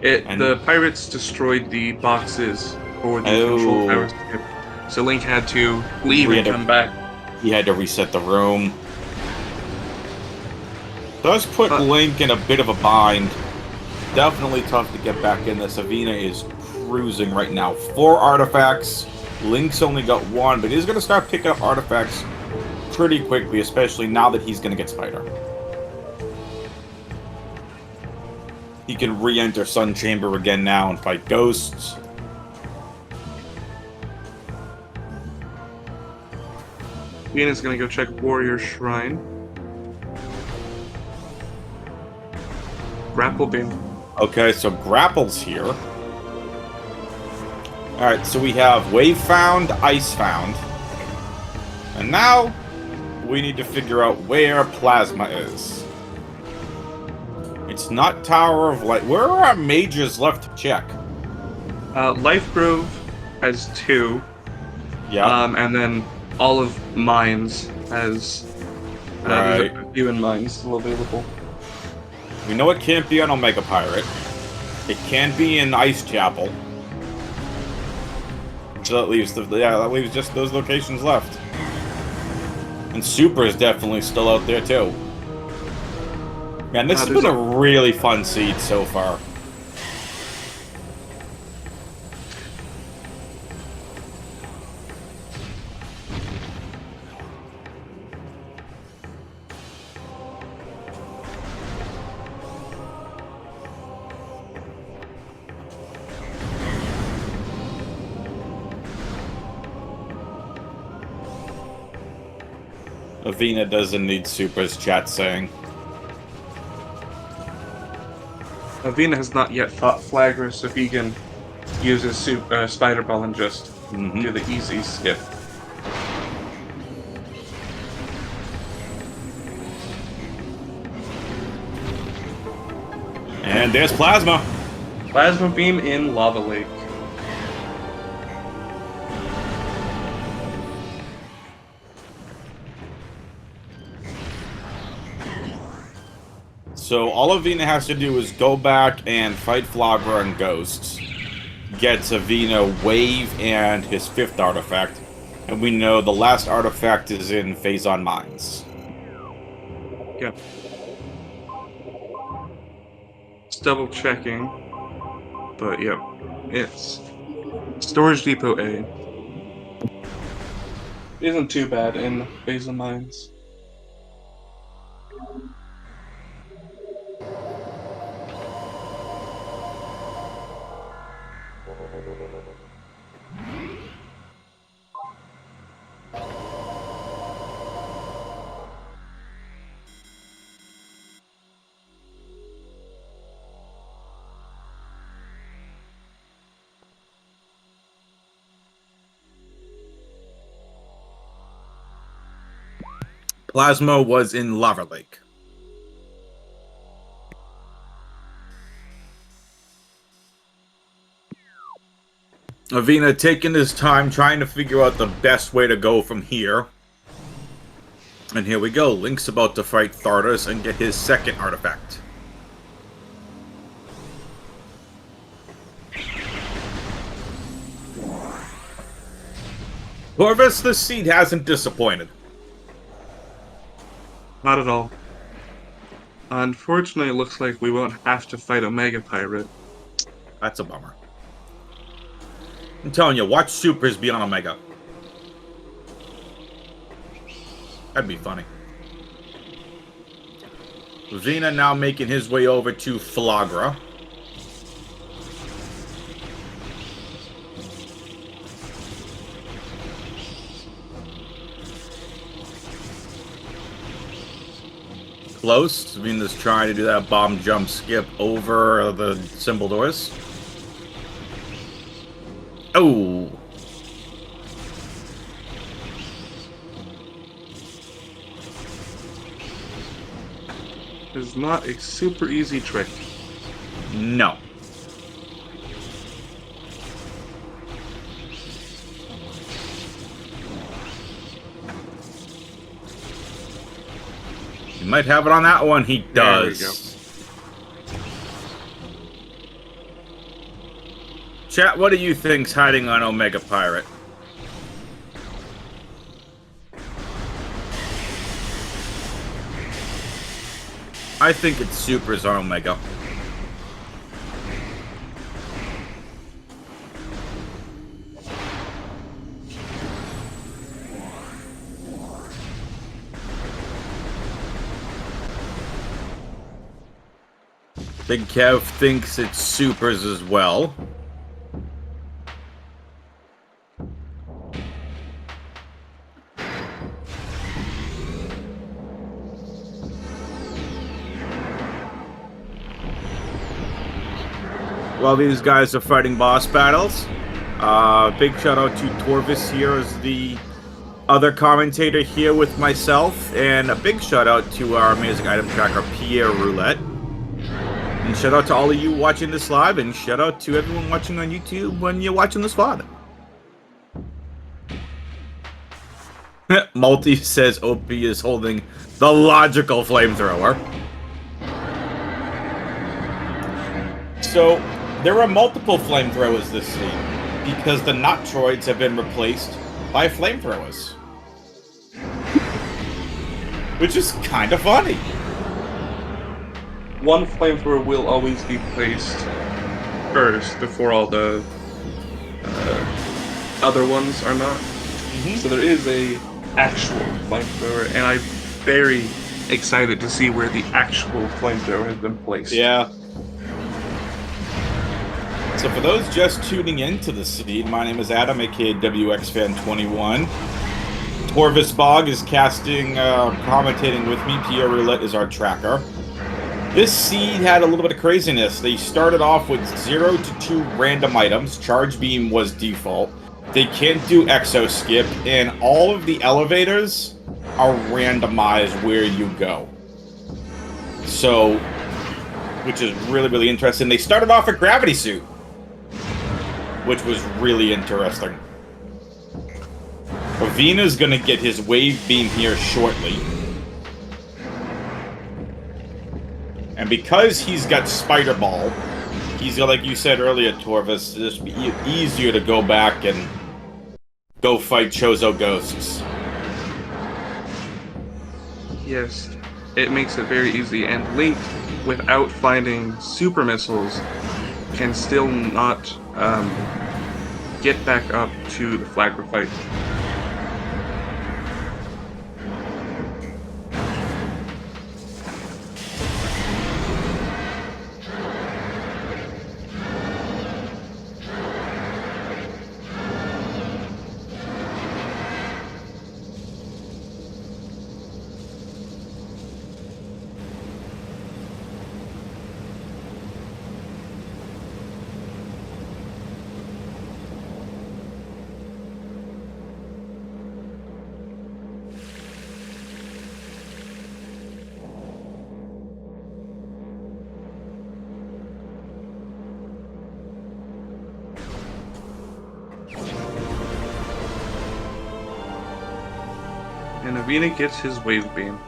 The pirates destroyed the boxes for the control tower skip. So Link had to leave and come back. He had to reset the room. Does put Link in a bit of a bind. Definitely tough to get back in this. Avvina is cruising right now. 4 artifacts. Link's only got 1, but he's going to start picking up artifacts pretty quickly, especially now that he's going to get Spider. He can re-enter Sun Chamber again now and fight ghosts. Avvina's gonna go check Warrior Shrine. Grapple Beam. Okay, so Grapple's here. Alright, so we have Wave found, Ice found. And now, we need to figure out where Plasma is. It's not Tower of Light. Where are our majors left to check? Life Grove has 2. Yeah. And then all of Mines has there's Right. a few in Mines still available. We know it can't be on Omega Pirate. It can be in Ice Chapel. So that leaves that leaves just those locations left. And Super is definitely still out there too. Man, this has been a really fun seed so far. Avvina doesn't need Super's chat saying. Avvina has not yet fought Flagger, so he can use his Spider Ball and just do the easy skip. And there's Plasma. Plasma Beam in Lava Lake. So all Avvina has to do is go back and fight Flogger and Ghosts. Gets Avvina Wave and his 5th artifact. And we know the last artifact is in Phazon Mines. Yep. Just double checking. But yep, it's Storage Depot A. Isn't too bad in Phazon Mines. Plasma was in Lava Lake. Avvina taking his time trying to figure out the best way to go from here. And here we go. Link's about to fight Thardas and get his 2nd artifact. Corvus the Seed hasn't disappointed. Not at all. Unfortunately, it looks like we won't have to fight Omega Pirate. That's a bummer. I'm telling you, watch Supers be on Omega. That'd be funny. Avvina now making his way over to Flagra. Close. Avvina's trying to do that bomb jump skip over the symbol doors. Oh! It's not a super easy trick. No. He might have it on that one. He does. There we go. Chat, what do you think's hiding on Omega Pirate? I think it's Supers on Omega. Big Kev thinks it's Supers as well. While these guys are fighting boss battles, big shout out to Torvis here as the other commentator here with myself, and a big shout out to our amazing item tracker, Pierre Roulette. And shout out to all of you watching this live, and shout out to everyone watching on YouTube when you're watching this VOD. Multi says Opie is holding the logical flamethrower. So, there are multiple flamethrowers this scene, because the Metroids have been replaced by flamethrowers. Which is kind of funny. One flamethrower will always be placed first before all the other ones are not. So there is a actual flamethrower, and I'm very excited to see where the actual flamethrower has been placed. Yeah. So for those just tuning into the seed, my name is Adam, aka WXFan21. Torvis Bog is casting, commentating with me. Pierre Roulette is our tracker. This seed had a little bit of craziness. They started off with 0 to 2 random items. Charge Beam was default. They can't do Exo Skip, and all of the elevators are randomized where you go. So, which is really, really interesting. They started off at Gravity Suit, which was really interesting. Avvina's gonna get his Wave Beam here shortly. And because he's got Spider Ball, he's, like you said earlier, Torvis, it's just be easier to go back and go fight Chozo Ghosts. Yes, it makes it very easy, and Link, without finding super missiles, can still not get back up to the flagger fight. And Avvina gets his Wave Beam.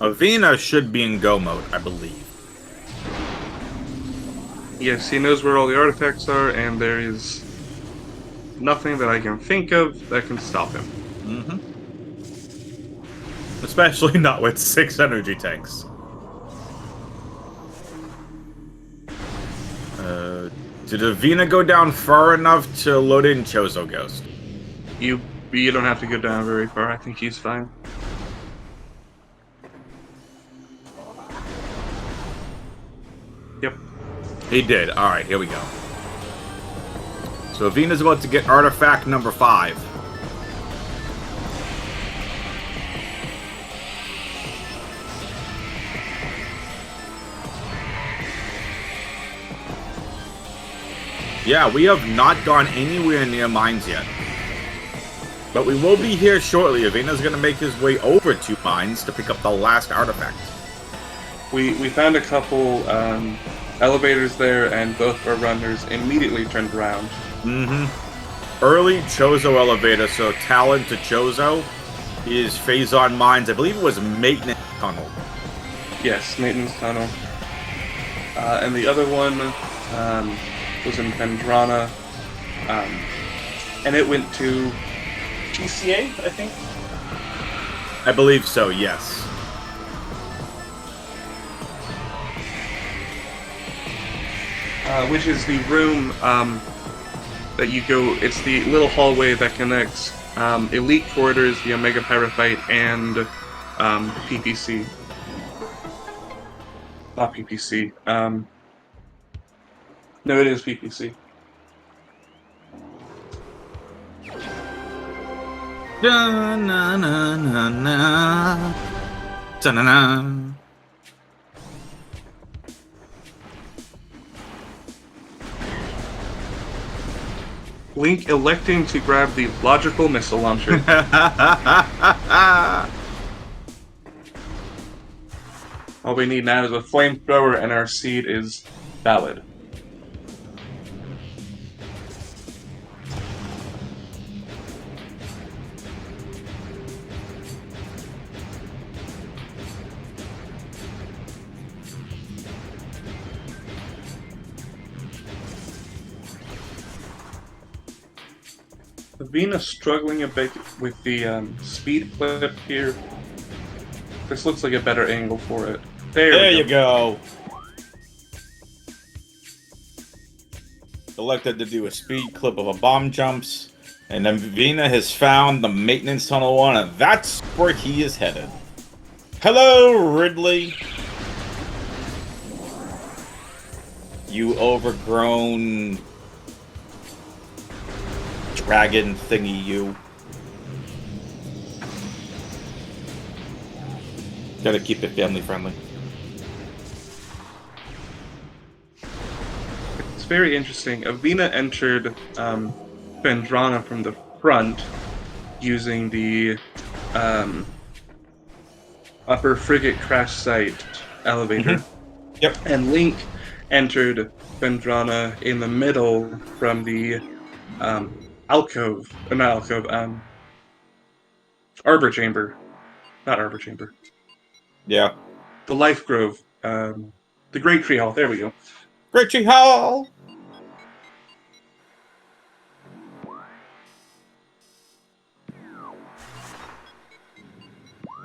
Avvina should be in go mode, I believe. Yes, he knows where all the artifacts are, and there is nothing that I can think of that can stop him. Especially not with 6 energy tanks. Did Avvina go down far enough to load in Chozo Ghost? You don't have to go down very far. I think he's fine. Yep. He did. Alright, here we go. So Avvina's about to get artifact number 5. Yeah, we have not gone anywhere near mines yet. But we will be here shortly. Avvina's going to make his way over to mines to pick up the last artifact. We found a couple elevators there, and both our runners immediately turned around. Early Chozo elevator, so Talon to Chozo is Phazon Mines. I believe it was Maintenance Tunnel. Yes, Maintenance Tunnel. And the other one was in Vendrana, and it went to PCA, I think? I believe so, yes. Which is the room that you go, it's the little hallway that connects Elite Quarters, the Omega Pyrophite, and PPC. Not PPC. No, it is PPC. Da na na na na. Da na na. Link electing to grab the logical missile launcher. All we need now is a flamethrower, and our seed is valid. Avvina struggling a bit with the speed clip here. This looks like a better angle for it. There you go. Elected to do a speed clip of a bomb jumps, and then Avvina has found the maintenance tunnel one, and that's where he is headed. Hello, Ridley. You overgrown dragon thingy, you. Gotta keep it family friendly. It's very interesting. Avvina entered Vendrana from the front using the upper frigate crash site elevator. Mm-hmm. Yep. And Link entered Vendrana in the middle from the alcove, not alcove, arbor chamber. Not arbor chamber. Yeah. The Life Grove. The Great Tree Hall. There we go. Great Tree Hall!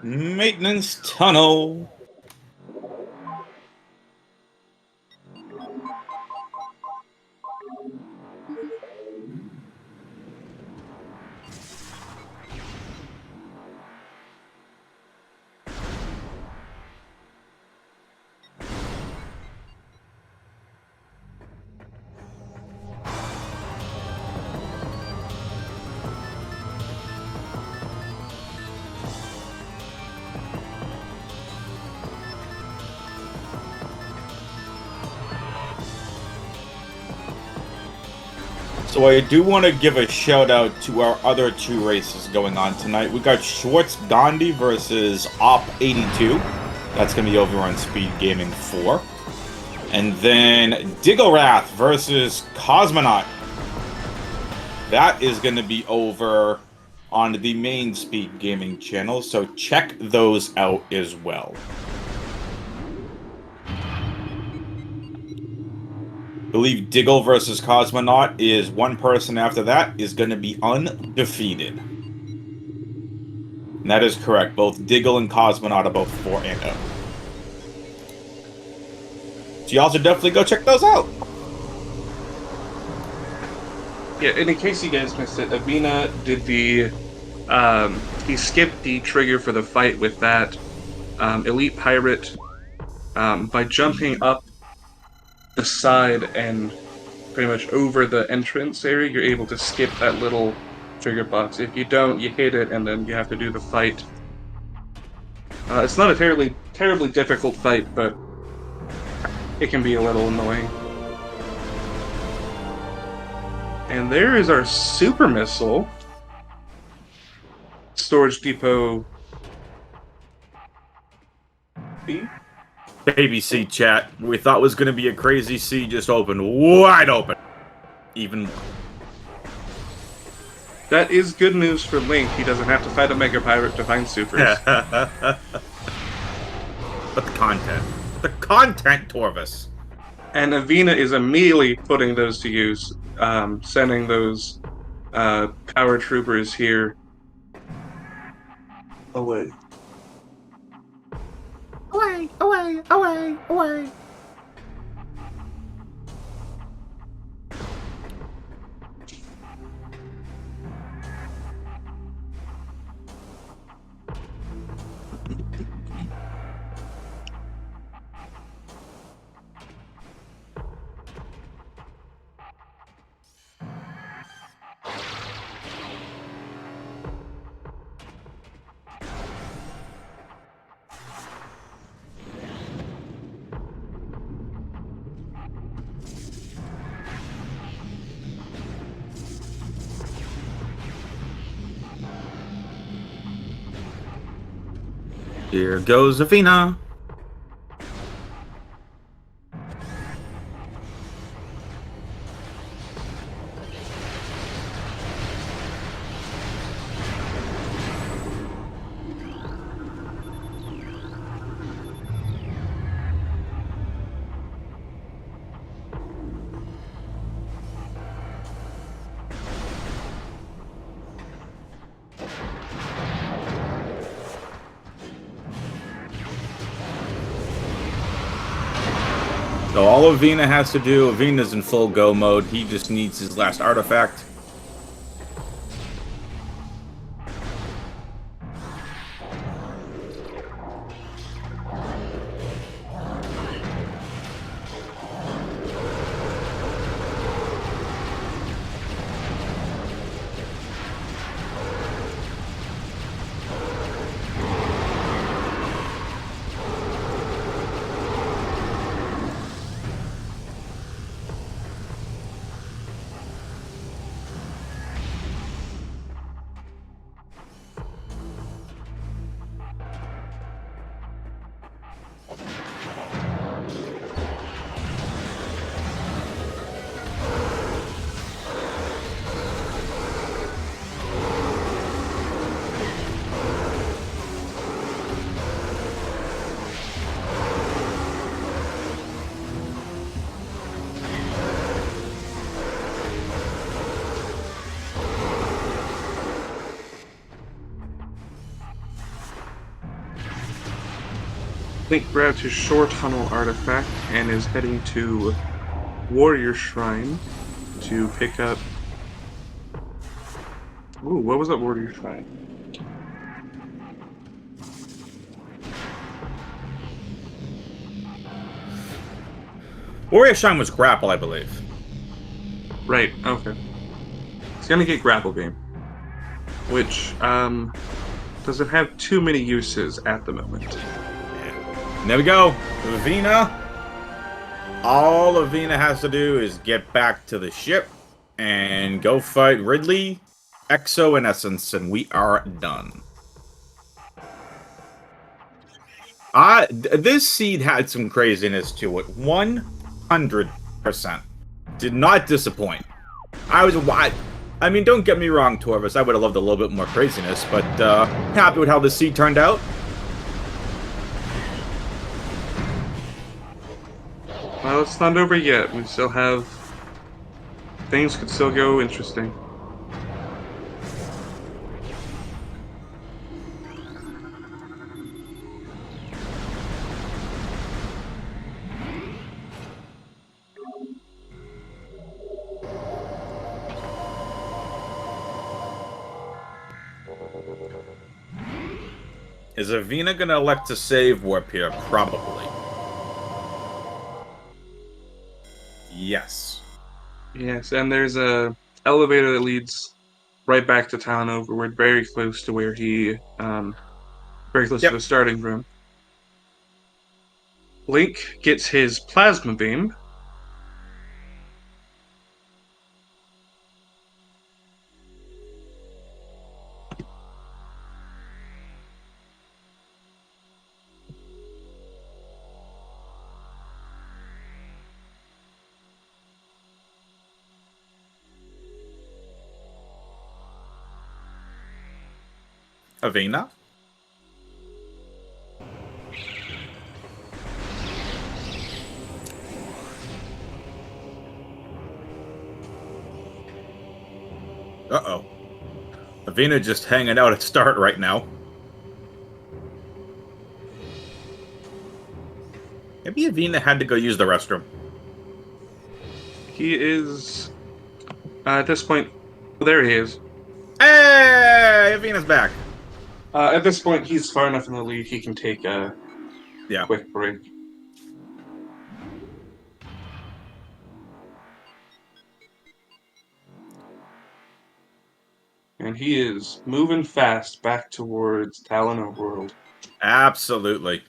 Maintenance tunnel. So I do want to give a shout out to our other two races going on tonight. We got Schwartz Gandhi versus Op 82. That's going to be over on SpeedGaming 4. And then Digglerath versus Cosmonaut. That is going to be over on the main SpeedGaming channel, so check those out as well. I believe Diggle versus Cosmonaut is one person after that is going to be undefeated. And that is correct. Both Diggle and Cosmonaut are both 4-0. So y'all should definitely go check those out. Yeah, and in case you guys missed it, Avvina did the... he skipped the trigger for the fight with that Elite Pirate by jumping up the side and pretty much over the entrance area. You're able to skip that little trigger box. If you don't, you hit it and then you have to do the fight. It's not a terribly difficult fight, but it can be a little annoying. And there is our super missile. Storage depot B. Baby C chat. We thought was going to be a crazy C, just opened wide open. Even. That is good news for Link. He doesn't have to fight a Mega Pirate to find supers. But the content. The content, Torvis. And Avvina is immediately putting those to use, sending those power troopers here away. Away, away, away, away. Here goes Avvina. So all Avvina has to do, Avvina's in full go mode. He just needs his last artifact. Link grabs his shore tunnel artifact and is heading to Warrior Shrine to pick up. Ooh, what was that Warrior Shrine? Warrior Shrine was grapple, I believe. Right, okay. It's gonna get Grapple Game, which doesn't have too many uses at the moment. And there we go. Avvina. All Avvina has to do is get back to the ship and go fight Ridley, Exo, and Essence, and we are done. This seed had some craziness to it. 100%. Did not disappoint. I mean, don't get me wrong, Torvis. I would have loved a little bit more craziness, but happy with how the seed turned out. Well, it's not over yet. We still have... Things could still go interesting. Is Avvina gonna elect to save warp here? Probably. Yes. Yes, and there's a elevator that leads right back to town over. We're very close to where he, very close to the starting room. Link gets his plasma beam. Avvina? Uh-oh. Avvina just hanging out at start right now. Maybe Avvina had to go use the restroom. He is... at this point... There he is. Hey! Avvina's back. At this point, he's far enough in the lead, he can take a Yeah. quick break. And he is moving fast back towards Talon Overworld. Absolutely.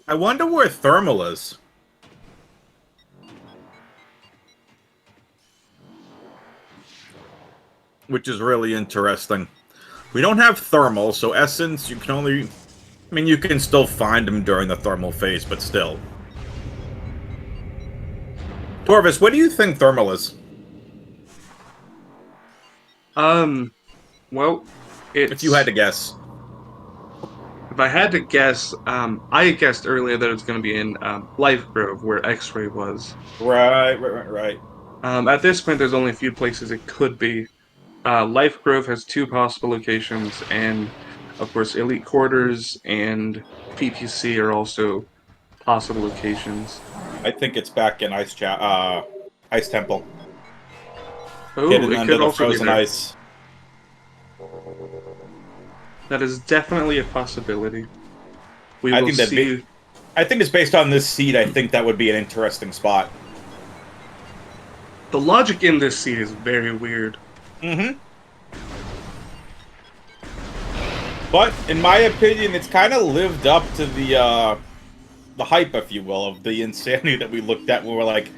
I wonder where Thermal is. Which is really interesting. We don't have Thermal, so Essence, you can only I mean, you can still find them during the thermal phase, but still. Torvis, what do you think thermal is? Well, If you had to guess. if I had to guess, I guessed earlier that it's going to be in Life Grove, where X-Ray was. Right. At this point, there's only a few places it could be. Life Grove has two possible locations, and of course, Elite Quarters and PPC are also possible locations. I think it's back in Ice Temple. Oh, Hidden it under could the also be frozen there. ice. That is definitely a possibility. We I will think that see. I think it's based on this seed. I think that would be an interesting spot. The logic in this seed is very weird. Mm-hmm. But in my opinion, it's kind of lived up to the hype, if you will, of the insanity that we looked at. We were like,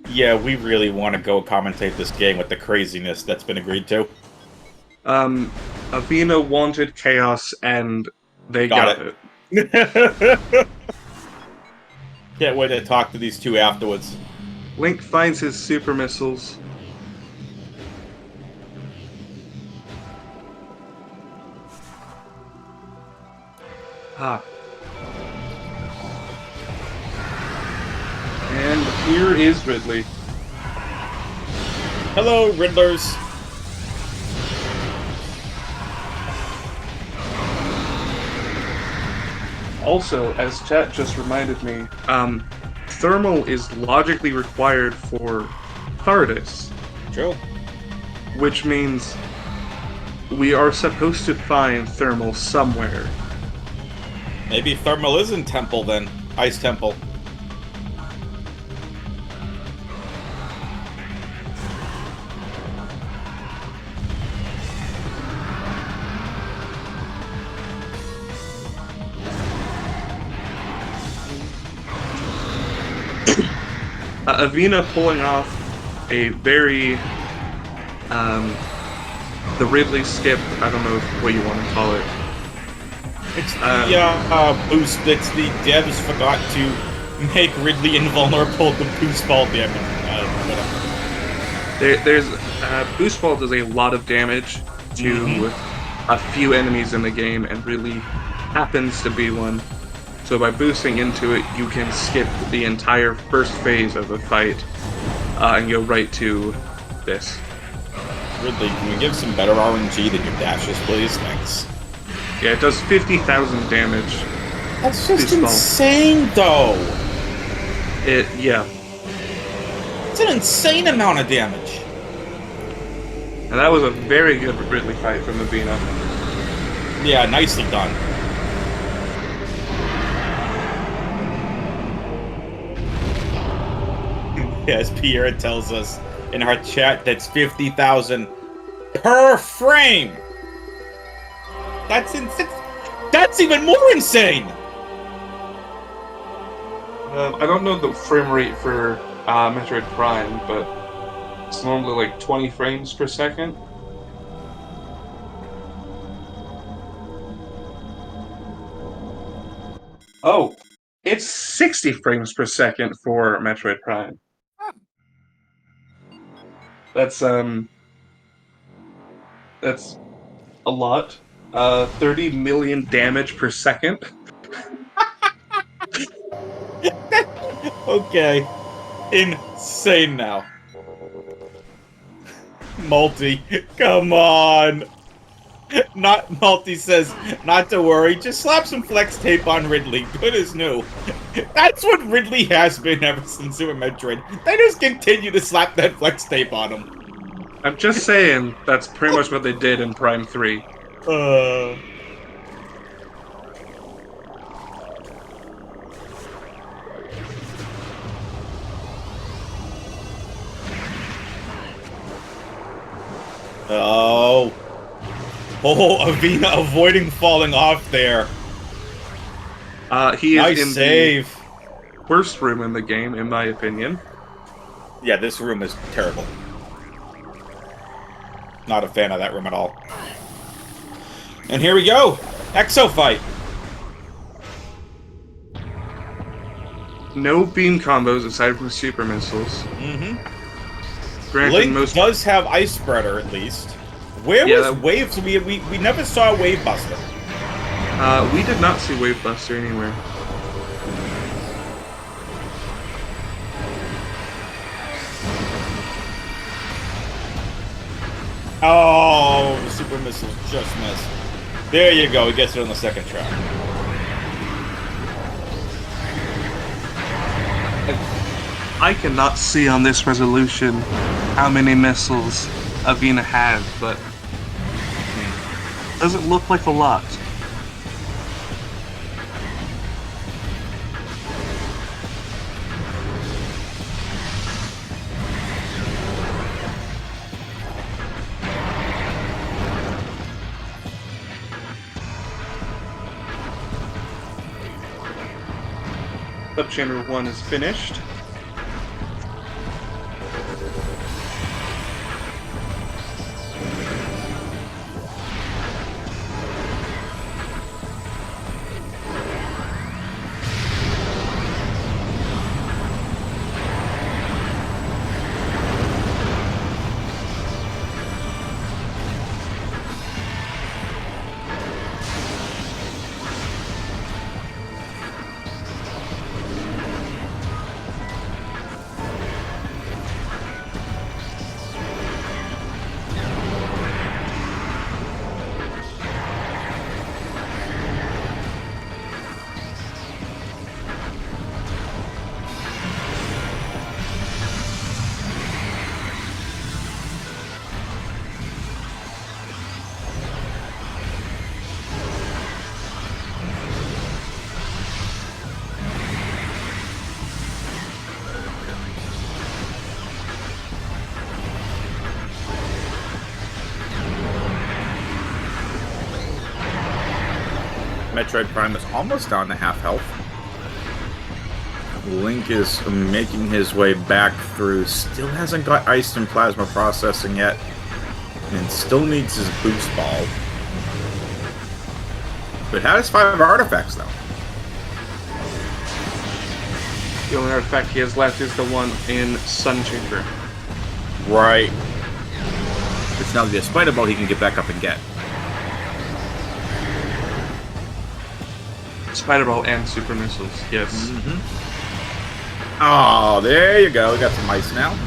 yeah, we really want to go commentate this game with the craziness that's been agreed to. Avvina wanted chaos, and they got it. Can't wait to talk to these two afterwards. Link finds his super missiles. Ah. And here is Ridley. Hello, Riddlers. Also, as chat just reminded me, thermal is logically required for TARDIS, True. which means we are supposed to find thermal somewhere. Maybe Thermal is in Temple then. Ice Temple. Avvina pulling off a very, the Ridley skip, I don't know what you want to call it. It's the boost that the devs forgot to make Ridley invulnerable to boost ball damage. Whatever. There's boost ball does a lot of damage to a few enemies in the game, and Ridley happens to be one. So by boosting into it, you can skip the entire first phase of the fight and go right to this. Ridley, can we give some better RNG than your dashes, please? Thanks. Yeah, it does 50,000 damage. That's just Boost ball. insane, though. Yeah. It's an insane amount of damage. And that was a very good Ridley fight from Avvina. Yeah, nicely done. Yes, Pierre tells us in our chat that's 50,000 per frame. That's insane. That's even more insane. I don't know the frame rate for Metroid Prime, but it's normally like 20 frames per second. Oh, it's 60 frames per second for Metroid Prime. That's a lot. 30 million damage per second. Okay. Insane now. Multi, come on. Not Multi says, not to worry, just slap some flex tape on Ridley. Good as new. That's what Ridley has been ever since Super Metroid. They just continue to slap that flex tape on him. I'm just saying, that's pretty much what they did in Prime 3. Oh. Oh, Avvina avoiding falling off there. He is Nice in save. the worst room in the game, in my opinion. Yeah, this room is terrible. Not a fan of that room at all. And here we go! Exo fight! No beam combos aside from super missiles. Mm-hmm. Granted, Link most does have Ice Spreader, at least. Where Yeah, was that- Wave? We never saw Wave Buster. we did not see Wave Buster anywhere. Oh, the super missiles just missed. There you go. He gets it on the second try. I cannot see on this resolution how many missiles Avvina has, but doesn't look like a lot. Subchamber 1 is finished. Metroid Prime is almost down to half health. Link is making his way back through. Still hasn't got Ice and Plasma processing yet. And still needs his boost ball. But has 5 artifacts, though. The only artifact he has left is the one in Sun Chamber. Right. It's now the Spider Ball he can get back up and get. Spider Ball and super missiles, yes. Oh, there you go. We got some ice now.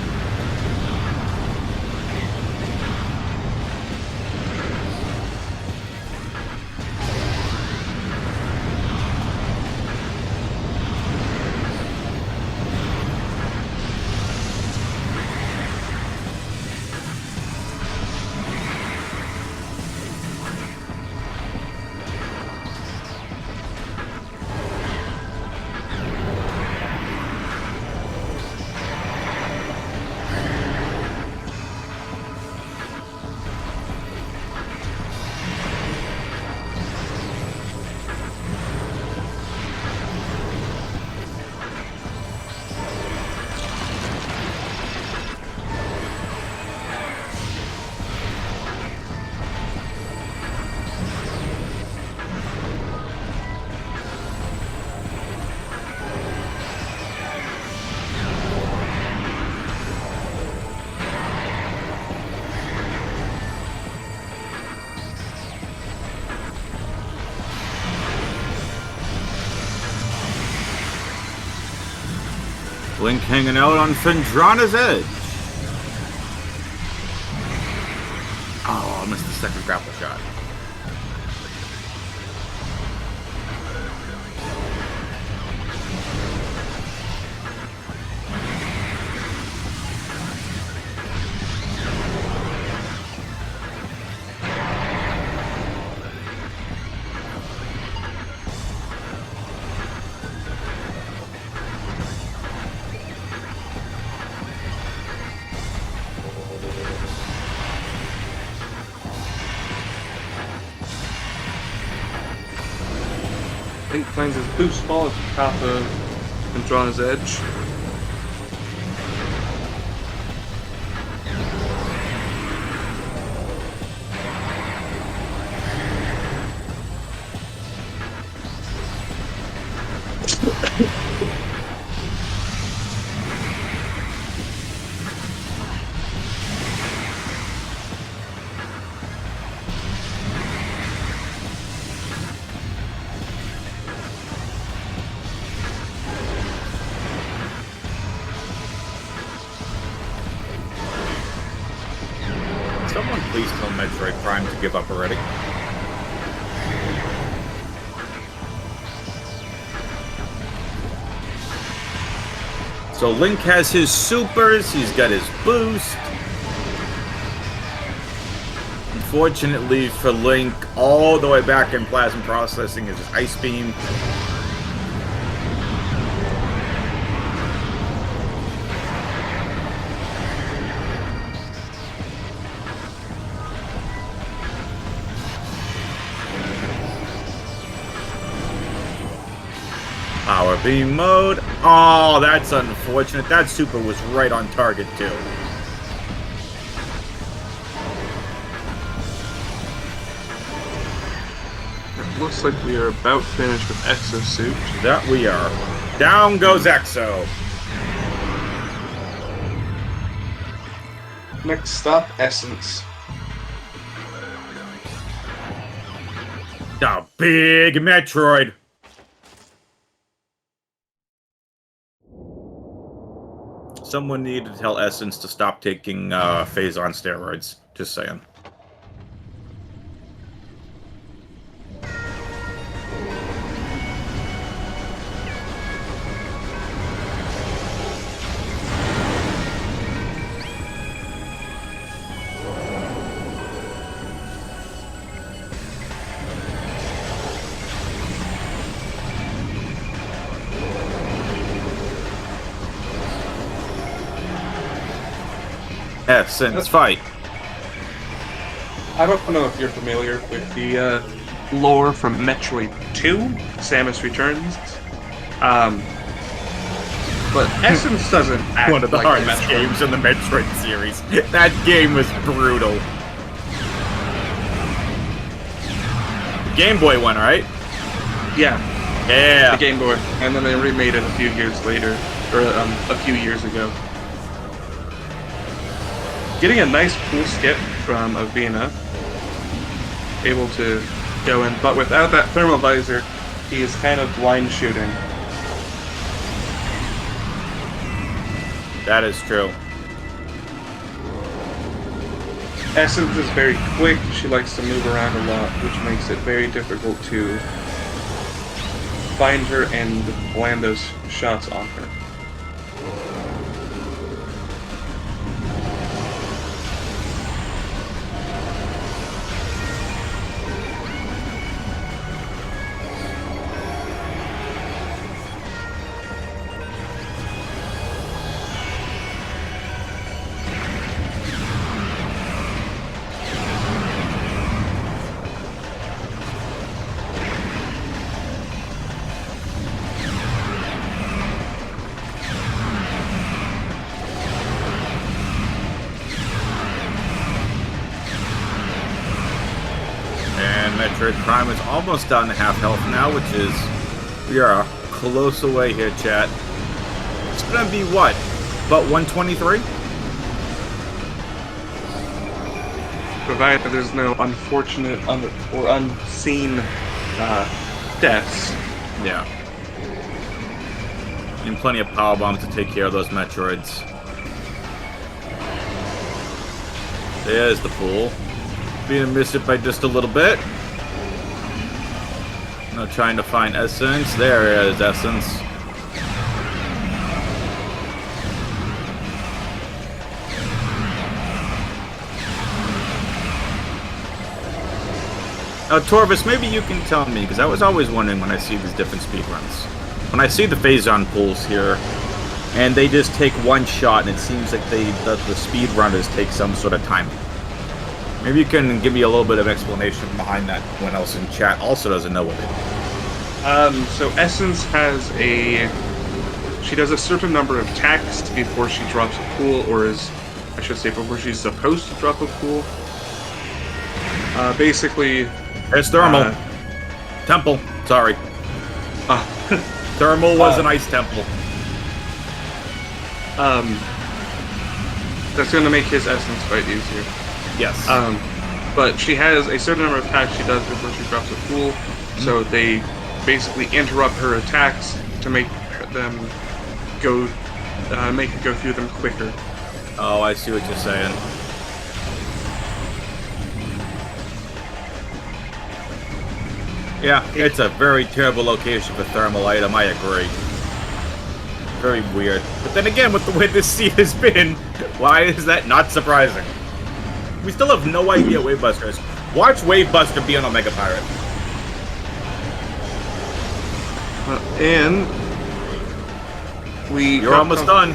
Link hanging out on Phendrana's edge. Oh, I missed the second grapple shot. Link finds his boost ball at the top of Phendrana's edge. Please tell Metroid Prime to give up already. So Link has his supers, he's got his boost. Unfortunately for Link, all the way back in Plasma Processing is his Ice Beam. Power Beam mode. Oh, that's unfortunate. That super was right on target, too. It looks like we are about finished with Exosuit. That we are. Down goes Exo. Next stop, Essence. The big Metroid. Someone needed to tell Essence to stop taking phase on steroids. Just saying. Essence fight. I don't know if you're familiar with the lore from Metroid 2, Samus Returns. But Essence doesn't act One of the like hardest Metroid. games in the Metroid series. That game was brutal. Game Boy one, right? Yeah, Yeah. the Game Boy. And then they remade it a few years later, or a few years ago. Getting a nice cool skip from Avvina. Able to go in, but without that thermal visor, he is kind of blind shooting. That is true. Essence is very quick, she likes to move around a lot, which makes it very difficult to find her and land those shots on her. Metroid Prime is almost down to half health now, which is... We are close away here, chat. It's gonna be what? About 123? Provided there's no unfortunate or unseen deaths. Yeah. And plenty of power bombs to take care of those Metroids. There's the pool. Being missed it by just a little bit. Now trying to find Essence. There is Essence. Now, Torvis, maybe you can tell me, because I was always wondering when I see these different speedruns. When I see the phase-on pools here, and they just take one shot, and it seems like the speedrunners take some sort of time. Maybe you can give me a little bit of explanation behind that when else in chat also doesn't know what they do. So Essence has she does a certain number of attacks before she drops a pool, or I should say before she's supposed to drop a pool. Basically... There's Thermal. Temple. Sorry. Thermal was an ice temple. That's going to make his Essence fight easier. Yes. But she has a certain number of attacks she does before she drops a pool, so they basically interrupt her attacks to make them go, make her go through them quicker. Oh, I see what you're saying. Yeah, it's a very terrible location for thermal item, I agree. Very weird. But then again, with the way this seed has been, why is that not surprising? We still have no idea Wave Buster is. Watch Wave Buster be on Omega Pirate. And You're almost done.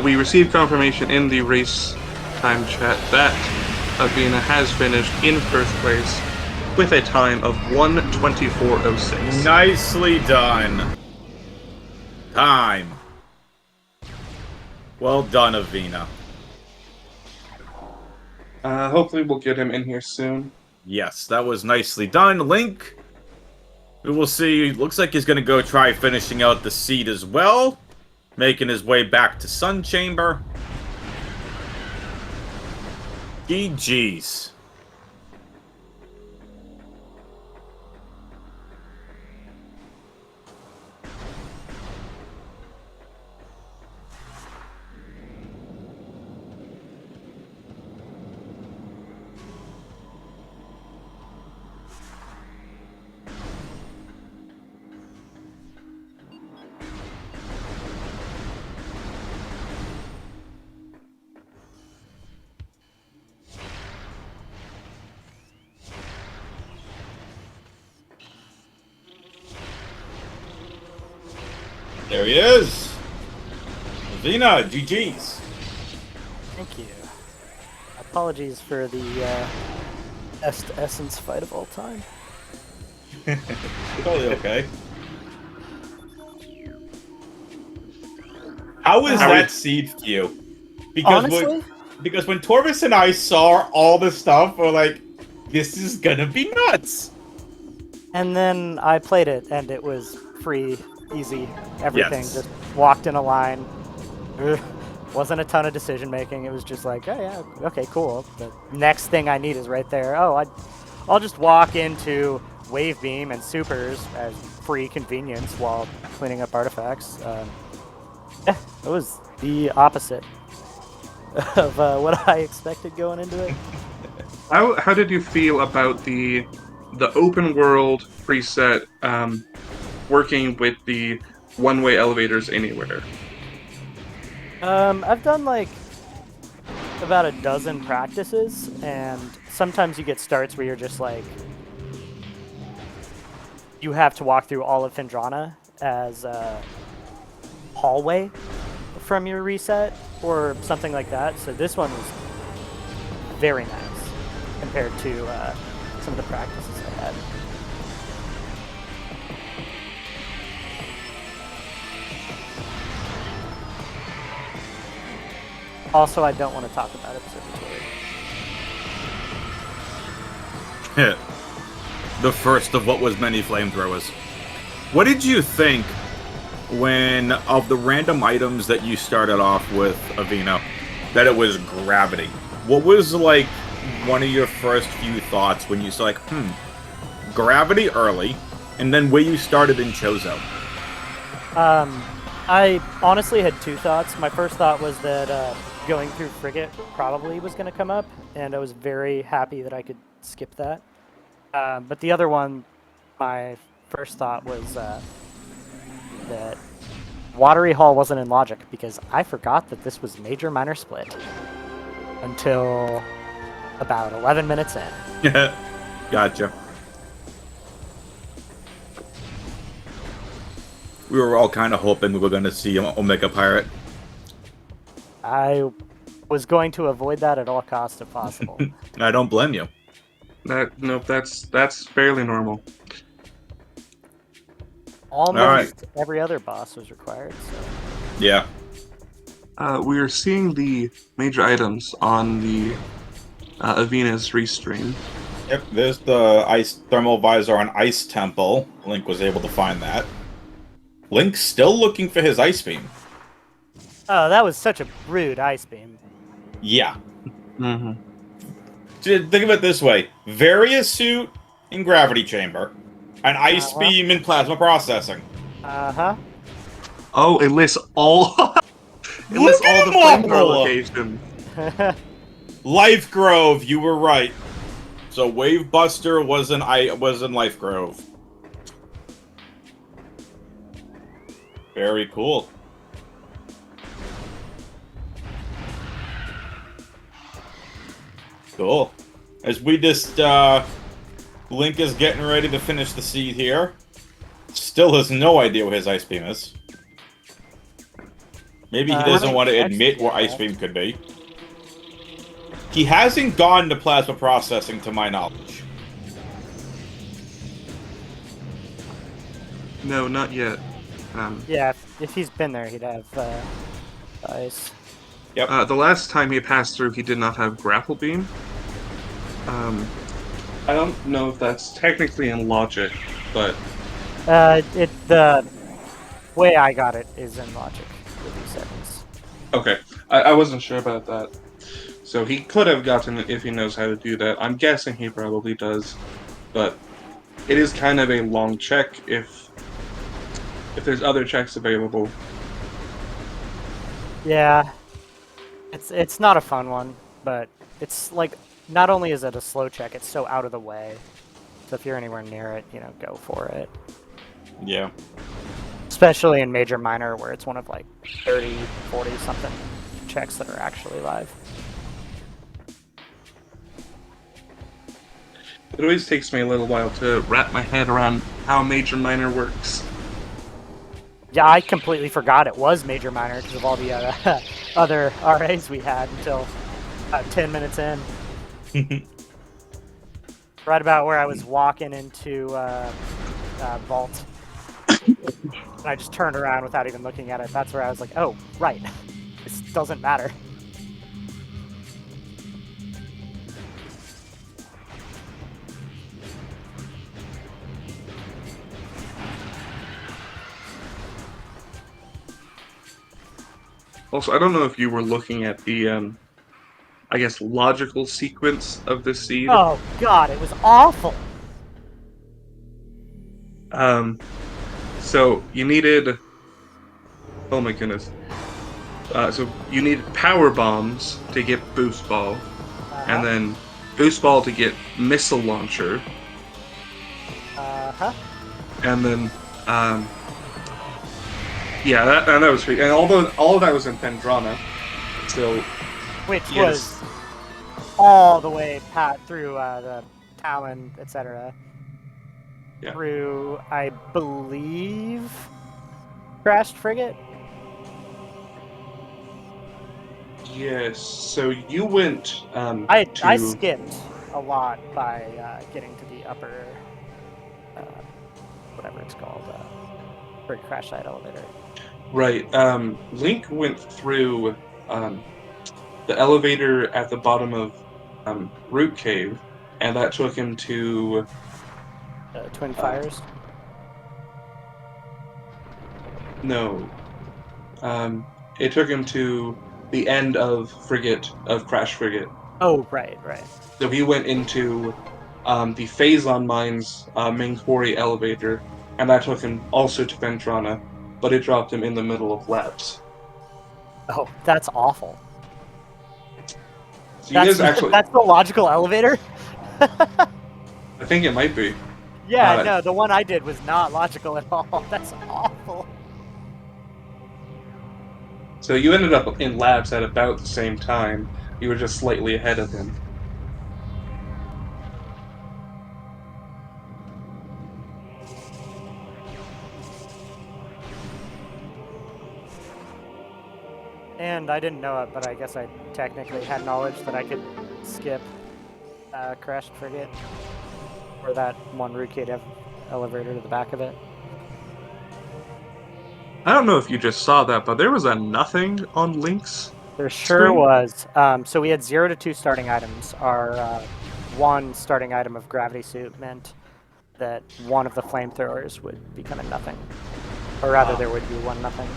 We received confirmation in the race time chat that Avvina has finished in first place with a time of 1:24:06. Nicely done. Time. Well done, Avvina. Hopefully we'll get him in here soon. Yes, that was nicely done. Link, we will see. Looks like he's going to go try finishing out the seed as well. Making his way back to Sun Chamber. GG's. There he is! Avvina, GG's. Thank you. Apologies for the Essence fight of all time. Totally okay. How is that seed to you? Because when Torvis and I saw all the stuff, we're like, this is gonna be nuts! And then I played it, and it was free, easy, everything. Yes. Just walked in a line. Wasn't a ton of decision making. It was just like, oh yeah, okay, cool. The next thing I need is right there. Oh, I'll just walk into Wave Beam and Supers as free convenience while cleaning up artifacts. Yeah, it was the opposite of what I expected going into it. How did you feel about the open world preset working with the one-way elevators anywhere? I've done like about a dozen practices, and sometimes you get starts where you're just like, you have to walk through all of Phendrana as a hallway from your reset or something like that. So this one was very nice compared to some of the practices I had. Also, I don't want to talk about episode 2. The first of what was many flamethrowers. What did you think when, of the random items that you started off with, Avvina, that it was gravity? What was, like, one of your first few thoughts when you saw, like, gravity early, and then where you started in Chozo? I honestly had two thoughts. My first thought was that going through Frigate probably was going to come up, and I was very happy that I could skip that. But the other one, my first thought was that Watery Hall wasn't in Logic, because I forgot that this was Major Minor Split until about 11 minutes in. Gotcha. We were all kind of hoping we were going to see Omega Pirate. I was going to avoid that at all costs if possible. I don't blame you. No, that's fairly normal. Almost every other boss was required. So. Yeah. We are seeing the major items on the Avvina's restream. Yep, there's the ice thermal visor on Ice Temple. Link was able to find that. Link's still looking for his ice beam. Oh, that was such a rude ice beam. Yeah. Mm-hmm. Think of it this way. Various suit in Gravity Chamber. An ice beam in Plasma Processing. Uh-huh. Oh, it lists all... it lists all the flamethrower locations. Life Grove, you were right. So Wave Buster was in Life Grove. Very cool. Cool. As we just Link is getting ready to finish the seed here. Still has no idea what his ice beam is. Maybe he doesn't want to admit what ice beam could be. He hasn't gone to plasma processing, to my knowledge. No, not yet. Yeah, if he's been there, he'd have ice. Yep. The last time he passed through, he did not have grapple beam. I don't know if that's technically in logic, but The way I got it is in logic with these settings. okay. I wasn't sure about that. So he could have gotten it if he knows how to do that. I'm guessing he probably does, but it is kind of a long check if there's other checks available. Yeah, it's not a fun one, but it's like not only is it a slow check, it's so out of the way. So if you're anywhere near it, you know, go for it. Yeah. Especially in Major Minor, where it's one of like 30, 40 something checks that are actually live. It always takes me a little while to wrap my head around how Major Minor works. Yeah, I completely forgot it was Major Minor because of all the other RAs we had until 10 minutes in. Right about where I was walking into Vault. And I just turned around without even looking at it. That's where I was like, oh, right. This doesn't matter. Also, I don't know if you were looking at the, I guess, logical sequence of this seed. Oh, God, it was awful. So you needed... Oh my goodness. So you needed Power Bombs to get Boost Ball, and then Boost Ball to get Missile Launcher, and then, yeah, that was sweet. And although all of that was in Pendrana, so... Which yes. was all the way through the Talon, etc. Yeah. Through, I believe, Crashed Frigate? Yes, so you went I skipped a lot by getting to the upper, whatever it's called, for crash site elevator. Right. Link went through the elevator at the bottom of Root Cave, and that took him to... Twin Fires? No. It took him to the end of Crash Frigate. Oh, right, right. So he went into the Phazon Mines main quarry elevator, and that took him also to Ventrana, but it dropped him in the middle of labs. Oh, that's awful. So you guys actually... That's the logical elevator? I think it might be. Yeah, no, the one I did was not logical at all. That's awful. So you ended up in labs at about the same time. You were just slightly ahead of him. And I didn't know it, but I guess I technically had knowledge that I could skip Crashed Frigate, or that one rootkit elevator to the back of it. I don't know if you just saw that, but there was a nothing on Link's There sure screen. was. So we had 0 to 2 starting items. Our one starting item of Gravity Suit meant that one of the flamethrowers would become a nothing. Or rather, there would be one nothing.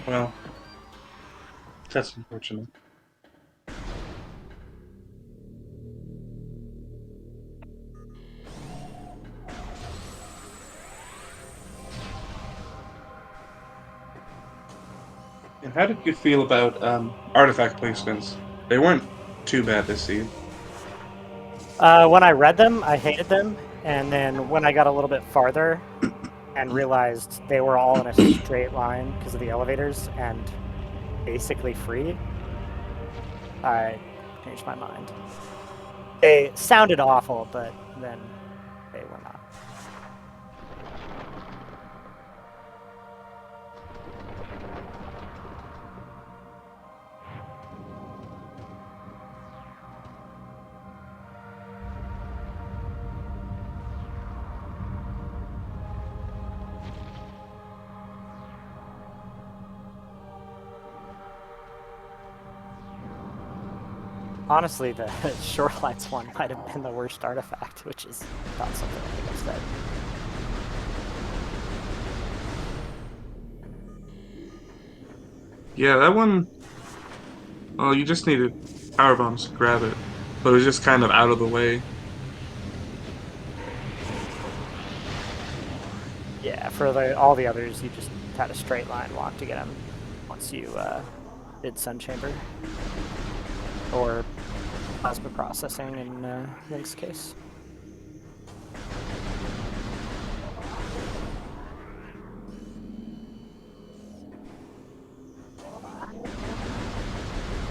Well, that's unfortunate. And how did you feel about artifact placements? They weren't too bad to see. When I read them, I hated them, and then when I got a little bit farther and realized they were all in a straight line because of the elevators and basically free, I changed my mind. They sounded awful, but then they were not. Honestly, the Shorelines one might have been the worst artifact, which is not something I think I've said. Yeah, that one. Well, you just needed power bombs to grab it, but it was just kind of out of the way. Yeah, for all the others, you just had a straight line walk to get them once you did Sun Chamber. Or plasma processing in Link's case.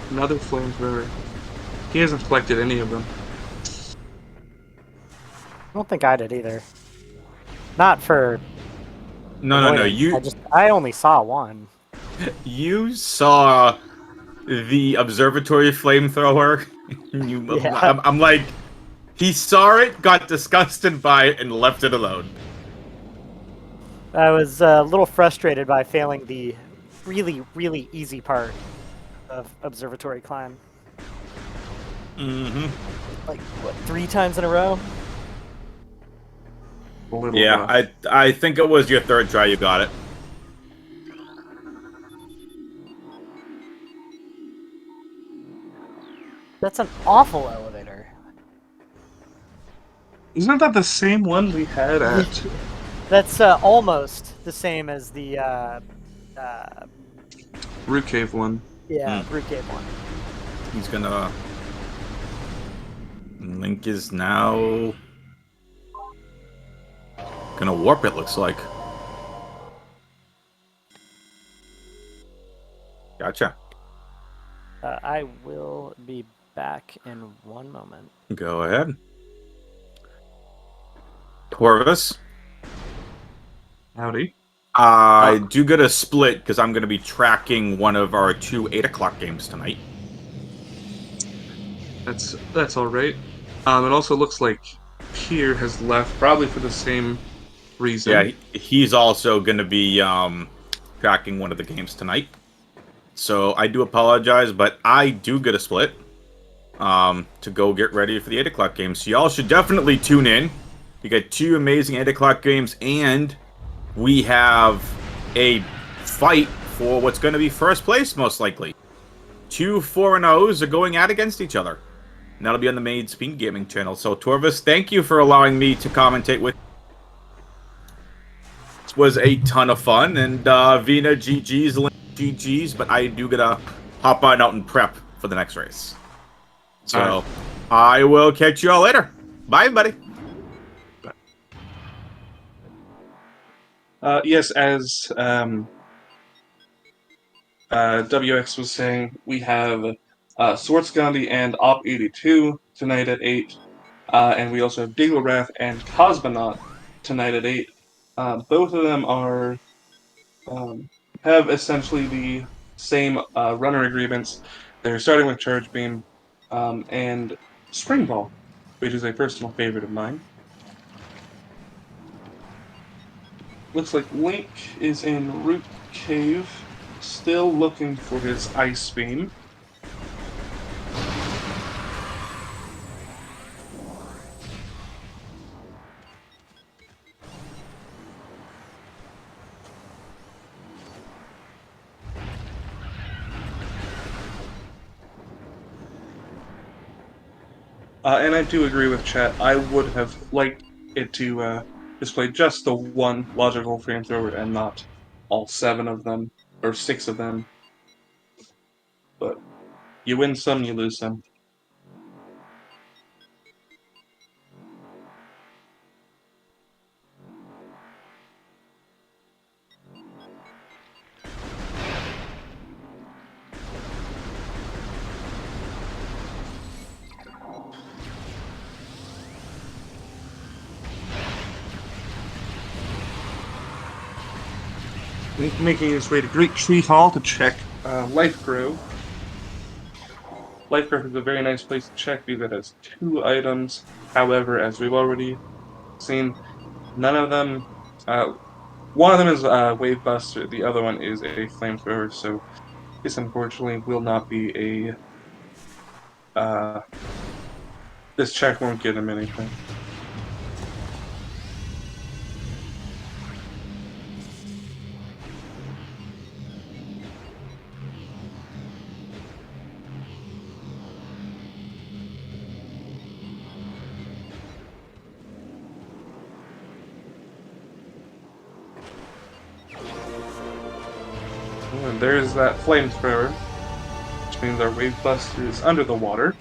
Another flamethrower. He hasn't collected any of them. I don't think I did either. Not for. No. I only saw one. You saw the observatory flamethrower. Yeah. I'm like, he saw it, got disgusted by it, and left it alone. I was a little frustrated by failing the really, really easy part of observatory climb. Mm-hmm. Like, what, 3 times in a row? A little Yeah, rough. I think it was your third try you got it. That's an awful elevator. Isn't that the same one we had at That's almost the same as the Root Cave one? Root Cave one. He's gonna... Link is now... gonna warp, it looks like. Gotcha. I will be back in 1 moment. Go ahead. Corvus. Howdy. I do get a split because I'm going to be tracking one of our 2 8 o'clock games tonight. That's all right. It also looks like Pier has left, probably for the same reason. Yeah, he's also going to be tracking one of the games tonight. So I do apologize, but I do get a split to go get ready for the 8 o'clock game. So y'all should definitely tune in. You got 2 amazing 8 o'clock games, and we have a fight for what's going to be first place, most likely. 2 4-0s are going out against each other. And that'll be on the main SpeedGaming channel. So, Torvis, thank you for allowing me to commentate with. This was a ton of fun, and Avvina, GG's, Link, GG's, but I do gotta hop on out and prep for the next race. So, I will catch you all later. Bye, everybody. Yes, as WX was saying, we have Swartz Gandhi and Op 82 tonight at 8, and we also have Digglerath and Cosmonaut tonight at 8. Both of them are have essentially the same runner agreements. They're starting with Charge Beam and Spring Ball, which is a personal favorite of mine. Looks like Link is in Root Cave, still looking for his Ice Beam. And I do agree with chat. I would have liked it to display just the one logical flamethrower and not all 7 of them, or 6 of them. But You win some, you lose some. Making his way to Great Tree Hall to check Life Grove. Life Grove is a very nice place to check because it has 2 items. However, as we've already seen, none of them. One of them is a Wave Buster, the other one is a Flamethrower, so this unfortunately will not be a. This check won't get him anything. And there's that Flamethrower, which means our Wave Buster is under the water.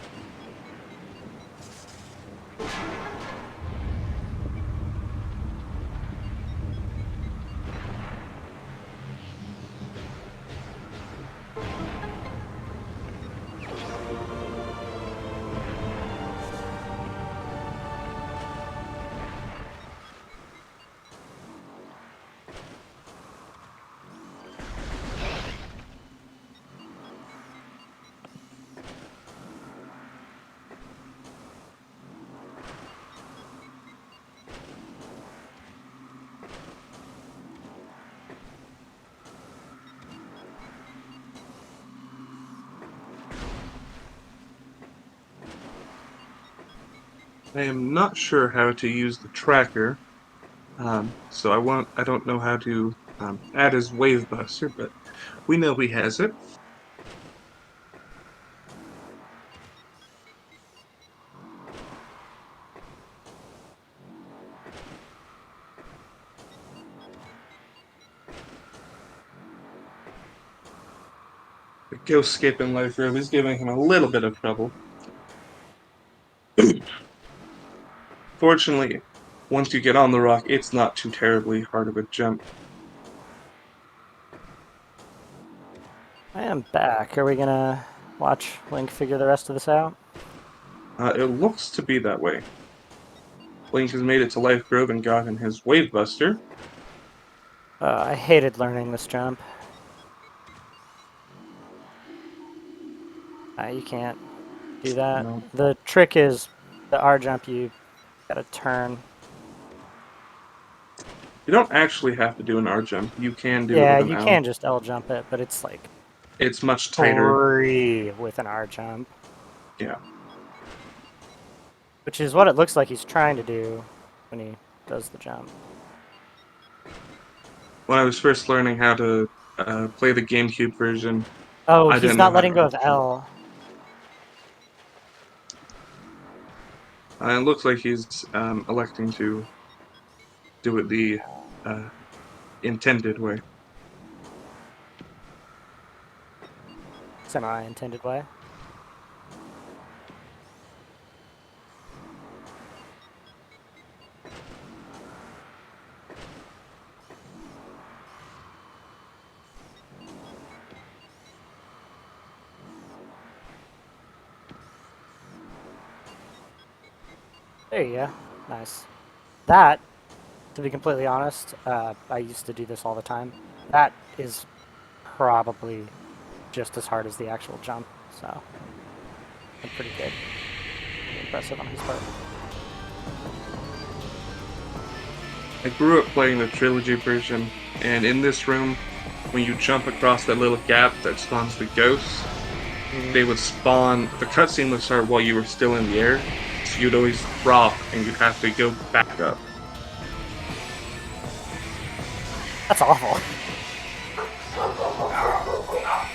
I am not sure how to use the tracker, so I don't know how to add his Wave Buster, but we know he has it. The Ghost Skipping Life Grove is giving him a little bit of trouble. Fortunately, once you get on the rock, it's not too terribly hard of a jump. I am back. Are we gonna watch Link figure the rest of this out? It looks to be that way. Link has made it to Life Grove and gotten his Wave Buster. I hated learning this jump. You can't do that. No. The trick is the R jump, you gotta turn. You don't actually have to do an R jump. You can do Yeah, it with you an L. can just L jump it, but it's like It's much tighter. free with an R jump. Yeah. Which is what it looks like he's trying to do when he does the jump. When I was first learning how to play the GameCube version, Oh, I he's didn't know not how letting to go of jump. L. It looks like he's electing to do it the intended way. Semi-intended way. There you go. Nice. That, to be completely honest, I used to do this all the time. That is probably just as hard as the actual jump, so pretty good. Pretty impressive on his part. I grew up playing the trilogy version, and in this room, when you jump across that little gap that spawns the ghosts, they would spawn. The cutscene would start while you were still in the air, so you'd always drop and you'd have to go back up. That's awful.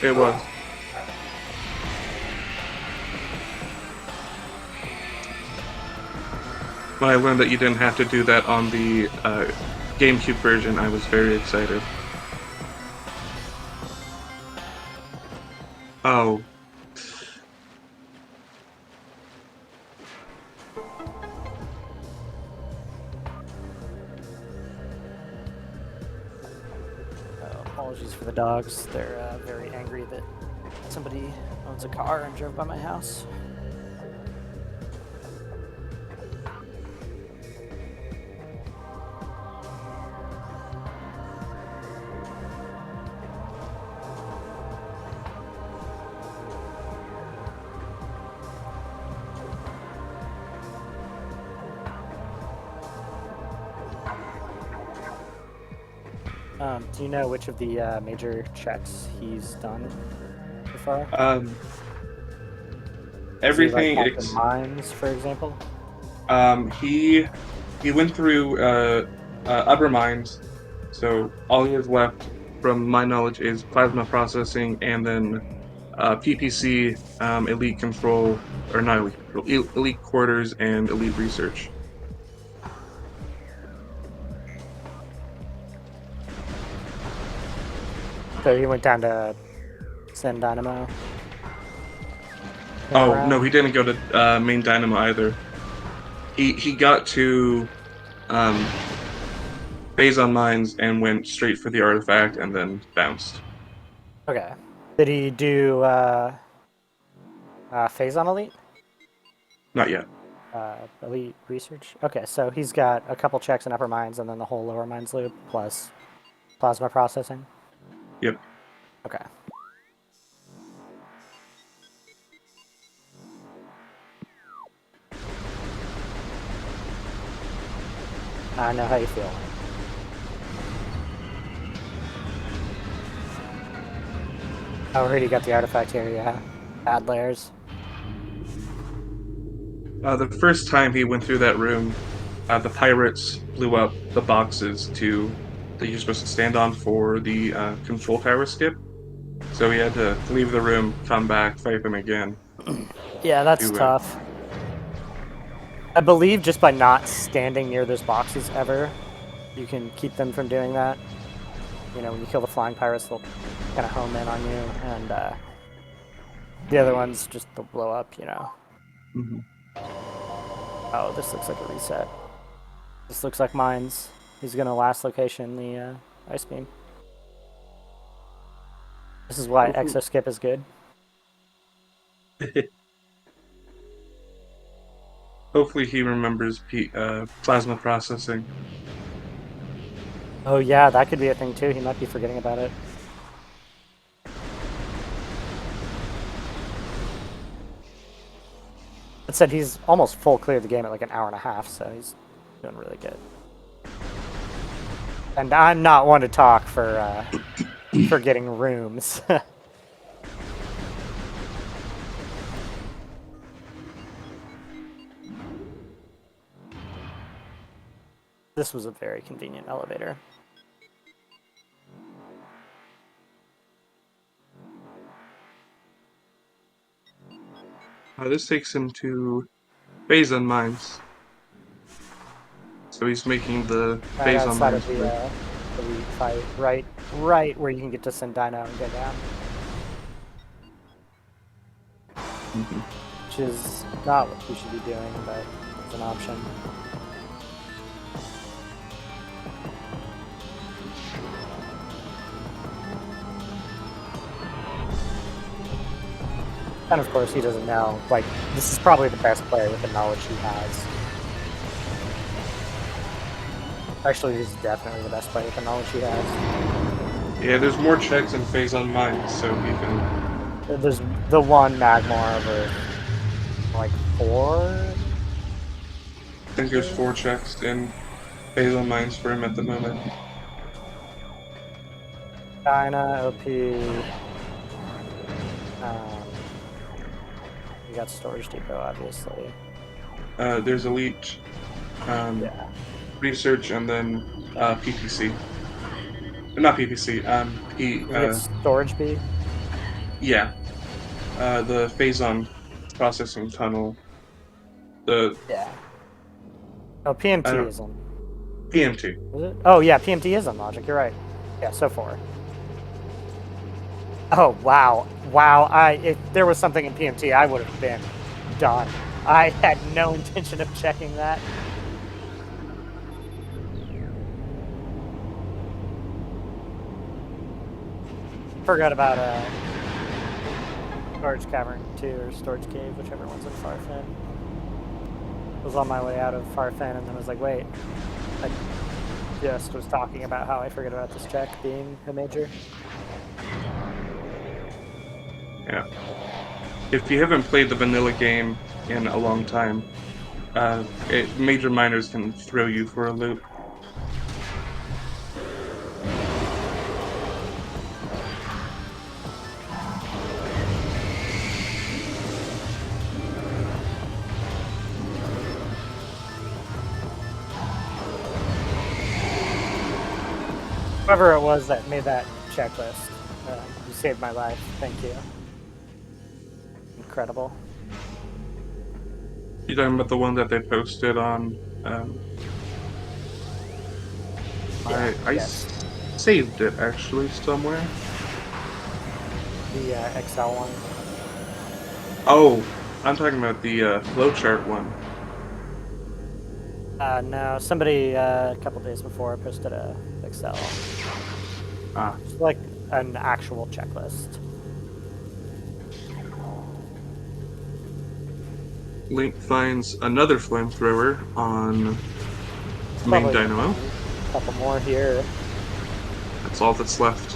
It was. When I learned that you didn't have to do that on the GameCube version, I was very excited. Oh. Apologies for the dogs. They're very angry that somebody owns a car and drove by my house. Do you know which of the major checks he's done so far? Everything. Is he, like, the mines, for example. He went through upper mines, so all he has left, from my knowledge, is plasma processing, and then PPC, elite control, or not elite control, elite quarters, and elite research. So he went down to San Dynamo. Oh no, he didn't go to main Dynamo either. He got to Phazon Mines and went straight for the artifact and then bounced. Okay. Did he do Phazon Elite? Not yet. Elite Research? Okay, so he's got a couple checks in upper mines and then the whole lower mines loop plus plasma processing? Yep. Okay. I know how you feel. I already got the artifact here, yeah. Add layers. The first time he went through that room, the pirates blew up the boxes that you're supposed to stand on for the control tower skip. So he had to leave the room, come back, fight them again. Yeah, that's tough. I believe just by not standing near those boxes ever, you can keep them from doing that. You know, when you kill the flying pirates, they'll kind of home in on you, and the other ones just they'll blow up, you know. Mm-hmm. Oh, this looks like a reset. This looks like mines. He's gonna last location the ice beam. This is why exo skip is good. Hopefully he remembers plasma processing. Oh yeah, that could be a thing too. He might be forgetting about it. That said, he's almost full clear the game at like an hour and a half, so he's doing really good. And I'm not one to talk for getting rooms. This was a very convenient elevator. This takes him to Phazon Mines. So he's making the Phazon Mines. The fight, right where you can get to Sendino and go down. Mm-hmm. Which is not what you should be doing, but it's an option. And of course, he doesn't know. Like, this is probably the best player with the knowledge he has. Actually, he's definitely the best player with the knowledge he has. Yeah, there's more checks in Phazon Mines, so he can... There's the one Magmar over, like, 4? I think there's 4 checks in Phazon Mines for him at the moment. China, OP... you got Storage Depot, obviously. There's Elite, Research, and then PPC. Not PPC, Storage B? Yeah. The Phazon processing tunnel. Yeah. Oh, PMT is on. PMT. Is it? Oh, yeah, PMT is on Logic, you're right. Yeah, so far. Oh, wow. Wow, if there was something in PMT, I would have been done. I had no intention of checking that. forgot about Storage Cavern 2 or Storage Cave, whichever one's in Farfen. I was on my way out of Farfen and then I was like, wait. I just was talking about how I forget about this check being a major. Yeah. If you haven't played the vanilla game in a long time, major minors can throw you for a loop. Whoever it was that made that checklist, you saved my life. Thank you. Incredible. You talking about the one that they posted on? I Yes. saved it actually somewhere. The Excel one. Oh, I'm talking about the flowchart one. No, somebody a couple days before posted a Excel. Ah, It's like an actual checklist. Link finds another flamethrower on main Probably dynamo. a couple more here. That's all that's left.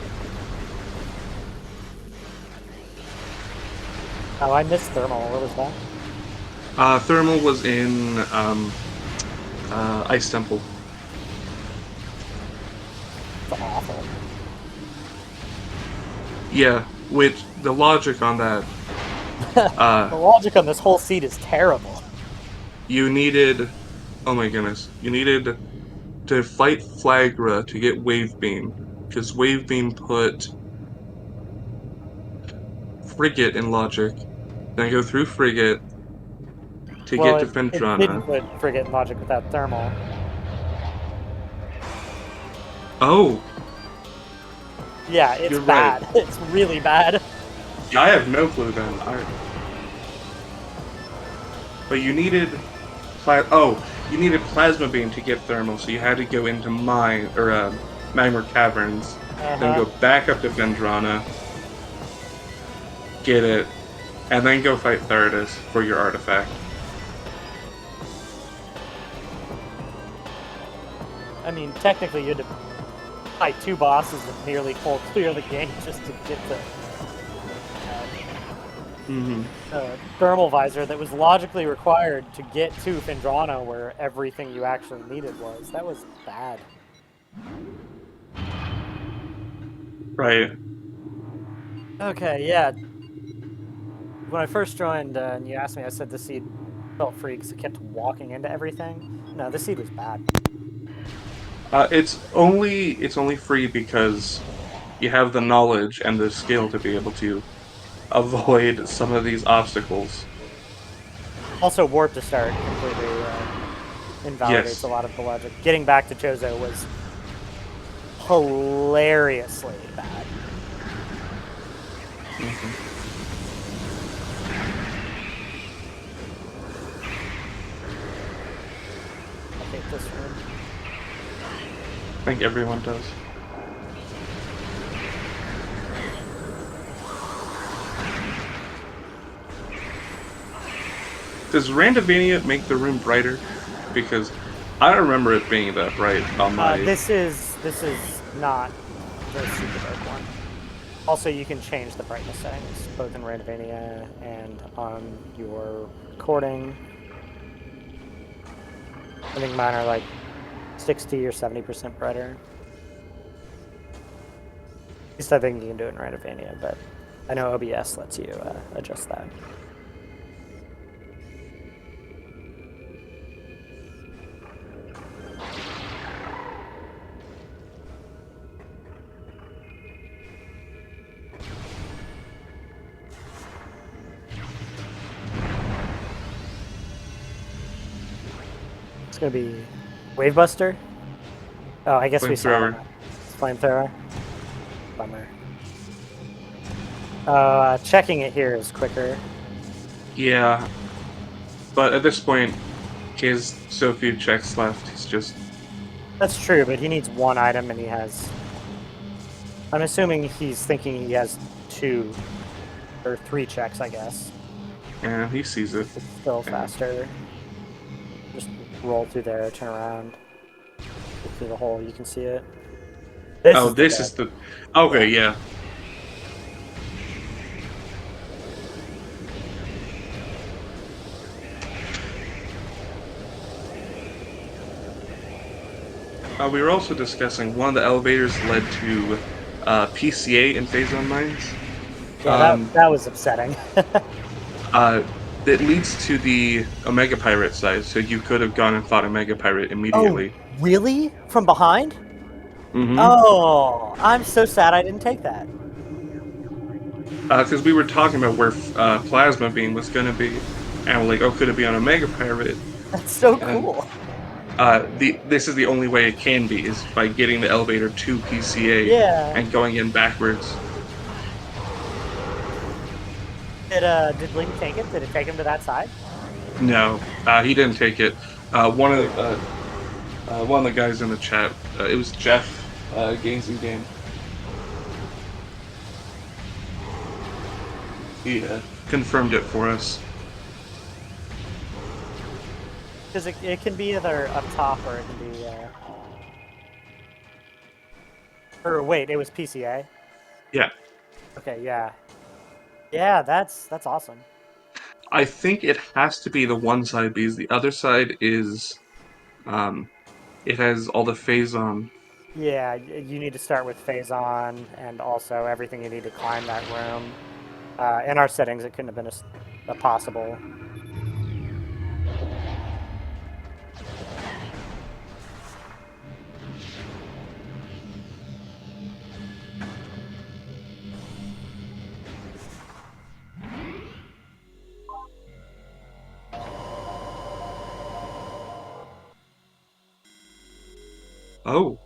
Oh, I missed thermal. What was that? Thermal was in Ice Temple. It's awful. Yeah, which the logic on that, The logic on this whole seat is terrible. you needed, oh my goodness, you needed to fight Flagra to get Wave Beam, because Wave Beam put Frigate in logic, then go through Frigate to Well, get to it didn't Fendrana. put frigate in logic without thermal. Oh, Yeah, it's You're bad. right. It's really bad. yeah, I have no clue then. But you needed, you needed Plasma Beam to get Thermal, so you had to go into Magma Caverns, then go back up to Fendrana, get it, and then go fight Theridus for your artifact. I mean, technically, you had to fight two bosses and nearly full clear the game just to get the thermal visor that was logically required to get to Fendrana, where everything you actually needed was. That was bad. Right. Okay, yeah. When I first joined and you asked me, I said the seed felt free because it kept walking into everything. No, the seed was bad. It's only free because you have the knowledge and the skill to be able to avoid some of these obstacles. Also, warp to start completely invalidates Yes. a lot of the logic. Getting back to Chozo was hilariously bad. I hate this room. I think everyone does. Does Randomizer make the room brighter? Because I don't remember it being that bright on my... This is not the super dark one. Also, you can change the brightness settings, both in Randomizer and on your recording. I think mine are like 60 or 70% brighter. At least I think you can do it in Randomizer, but I know OBS lets you adjust that. It's gonna be Wavebuster. Oh, I guess we saw Flamethrower. that. It's Flamethrower. Bummer. Checking it here is quicker. Yeah. But at this point, he has so few checks left, he's just... That's true, but he needs one item and he has I'm assuming he's thinking he has 2 or 3 checks, I guess. And he sees it. It's still And- faster. Just roll through there, turn around, go through the hole. You can see it. This is the. Okay, yeah. We were also discussing one of the elevators led to PCA in phase on mines. Yeah, that was upsetting. That leads to the Omega Pirate side, so you could have gone and fought Omega Pirate immediately. Oh, really? From behind? Mm-hmm. Oh, I'm so sad I didn't take that. Because we were talking about where Plasma Beam was going to be, and we're like, oh, could it be on Omega Pirate? That's so And cool. this is the only way it can be, is by getting the elevator to PCA Yeah. and going in backwards. Did Link take it? Did it take him to that side? No, he didn't take it. One of the guys in the chat, it was Jeff, Games and Game. He confirmed it for us. Because it can be either up top or it can be. Or wait, it was PCA. Yeah. Okay, yeah. Yeah, that's awesome. I think it has to be the one side because the other side is, it has all the phase on. Yeah, you need to start with phase on and also everything you need to climb that room. In our settings, it couldn't have been a possible. Oh.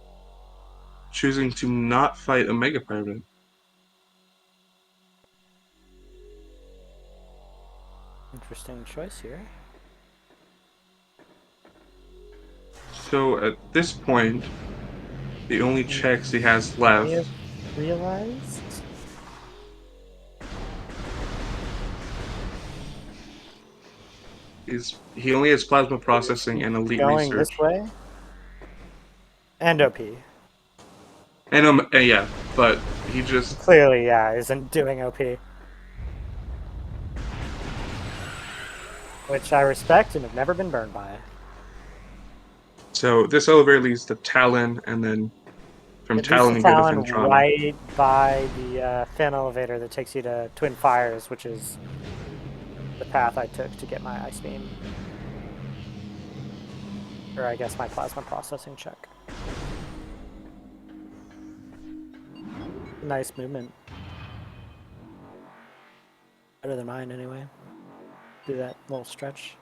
Choosing to not fight Omega Pirate. Interesting choice here. So at this point, the only checks he has left. I have realized. He only has plasma processing and elite Going research. this way. And OP. And yeah, but he just Clearly, yeah, isn't doing OP. Which I respect and have never been burned by. so this elevator leads to Talon, and then from It leads Talon to you go to Talon Fintrana. right by the fin elevator that takes you to Twin Fires, which is the path I took to get my ice beam. Or I guess my plasma processing check. Nice movement. Better than mine anyway. Do that little stretch.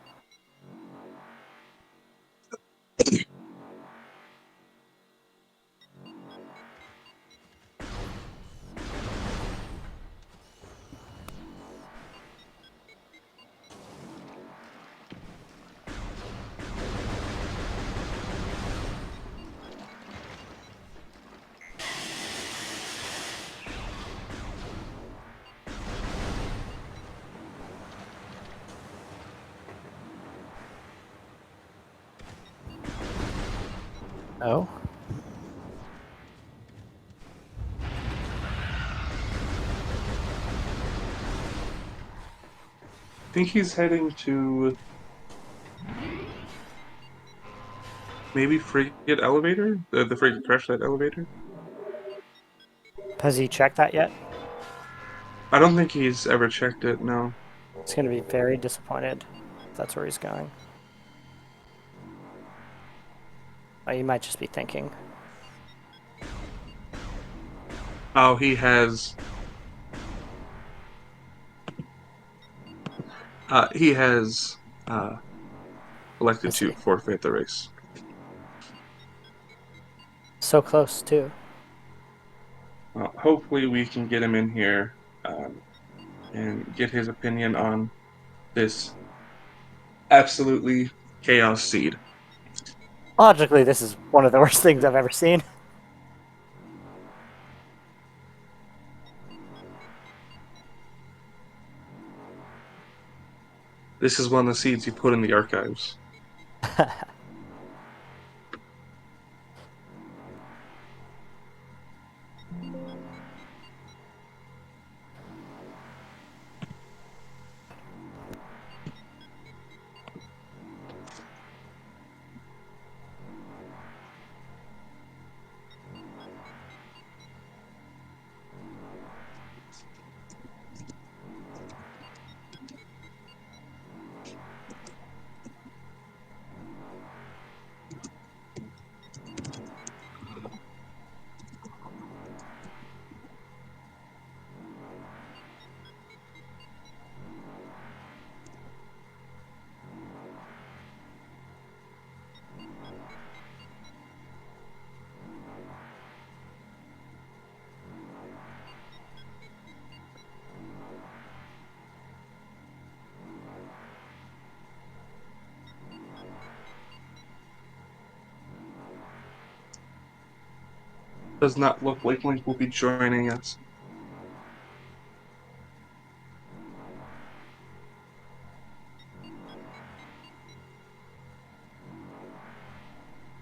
Oh. I think he's heading to maybe Frigate Elevator? The Frigate Crash Site Elevator? Has he checked that yet? I don't think he's ever checked it, no. He's going to be very disappointed if that's where he's going. Oh, you might just be thinking. Oh, he has... elected to forfeit the race. So close, too. Well, hopefully we can get him in here and get his opinion on this absolutely chaos seed. Logically, this is one of the worst things I've ever seen. This is one of the seeds you put in the archives. Does not look like Link will be joining us.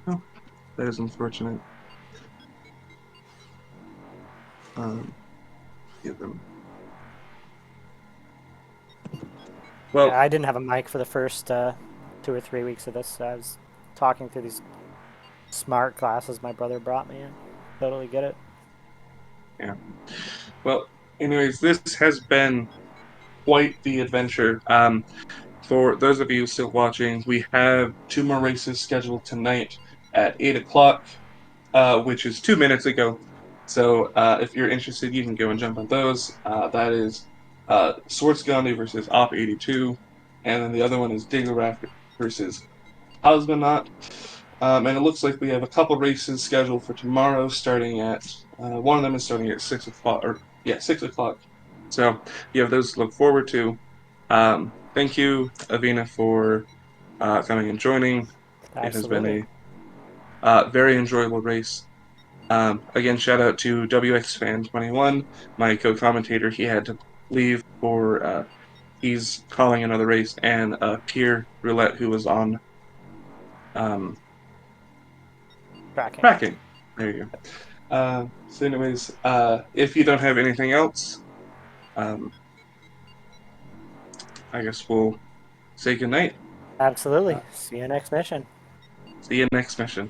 Oh, that is unfortunate. Give them. Well, Yeah, I didn't have a mic for the first 2 or 3 weeks of this. So I was talking through these smart glasses my brother brought me. And totally get it. yeah. Well, anyways, this has been quite the adventure. For those of you still watching, we have 2 more races scheduled tonight at 8 o'clock, which is 2 minutes ago. So if you're interested, you can go and jump on those. That is Swords Gandhi versus Op 82, and then the other one is Diggerraft versus Cosmonaut. And it looks like we have a couple races scheduled for tomorrow, starting at one of them is starting at 6 o'clock, or yeah, 6 o'clock. So you have those to look forward to. Thank you, Avvina, for coming and joining. It has been Absolutely. a very enjoyable race. Again, shout out to WXFan21, my co-commentator. He had to leave for he's calling another race, and Pierre Roulette, who was on Tracking. tracking. There you go. So, anyways, if you don't have anything else, I guess we'll say goodnight. Absolutely. See you next mission. See you next mission.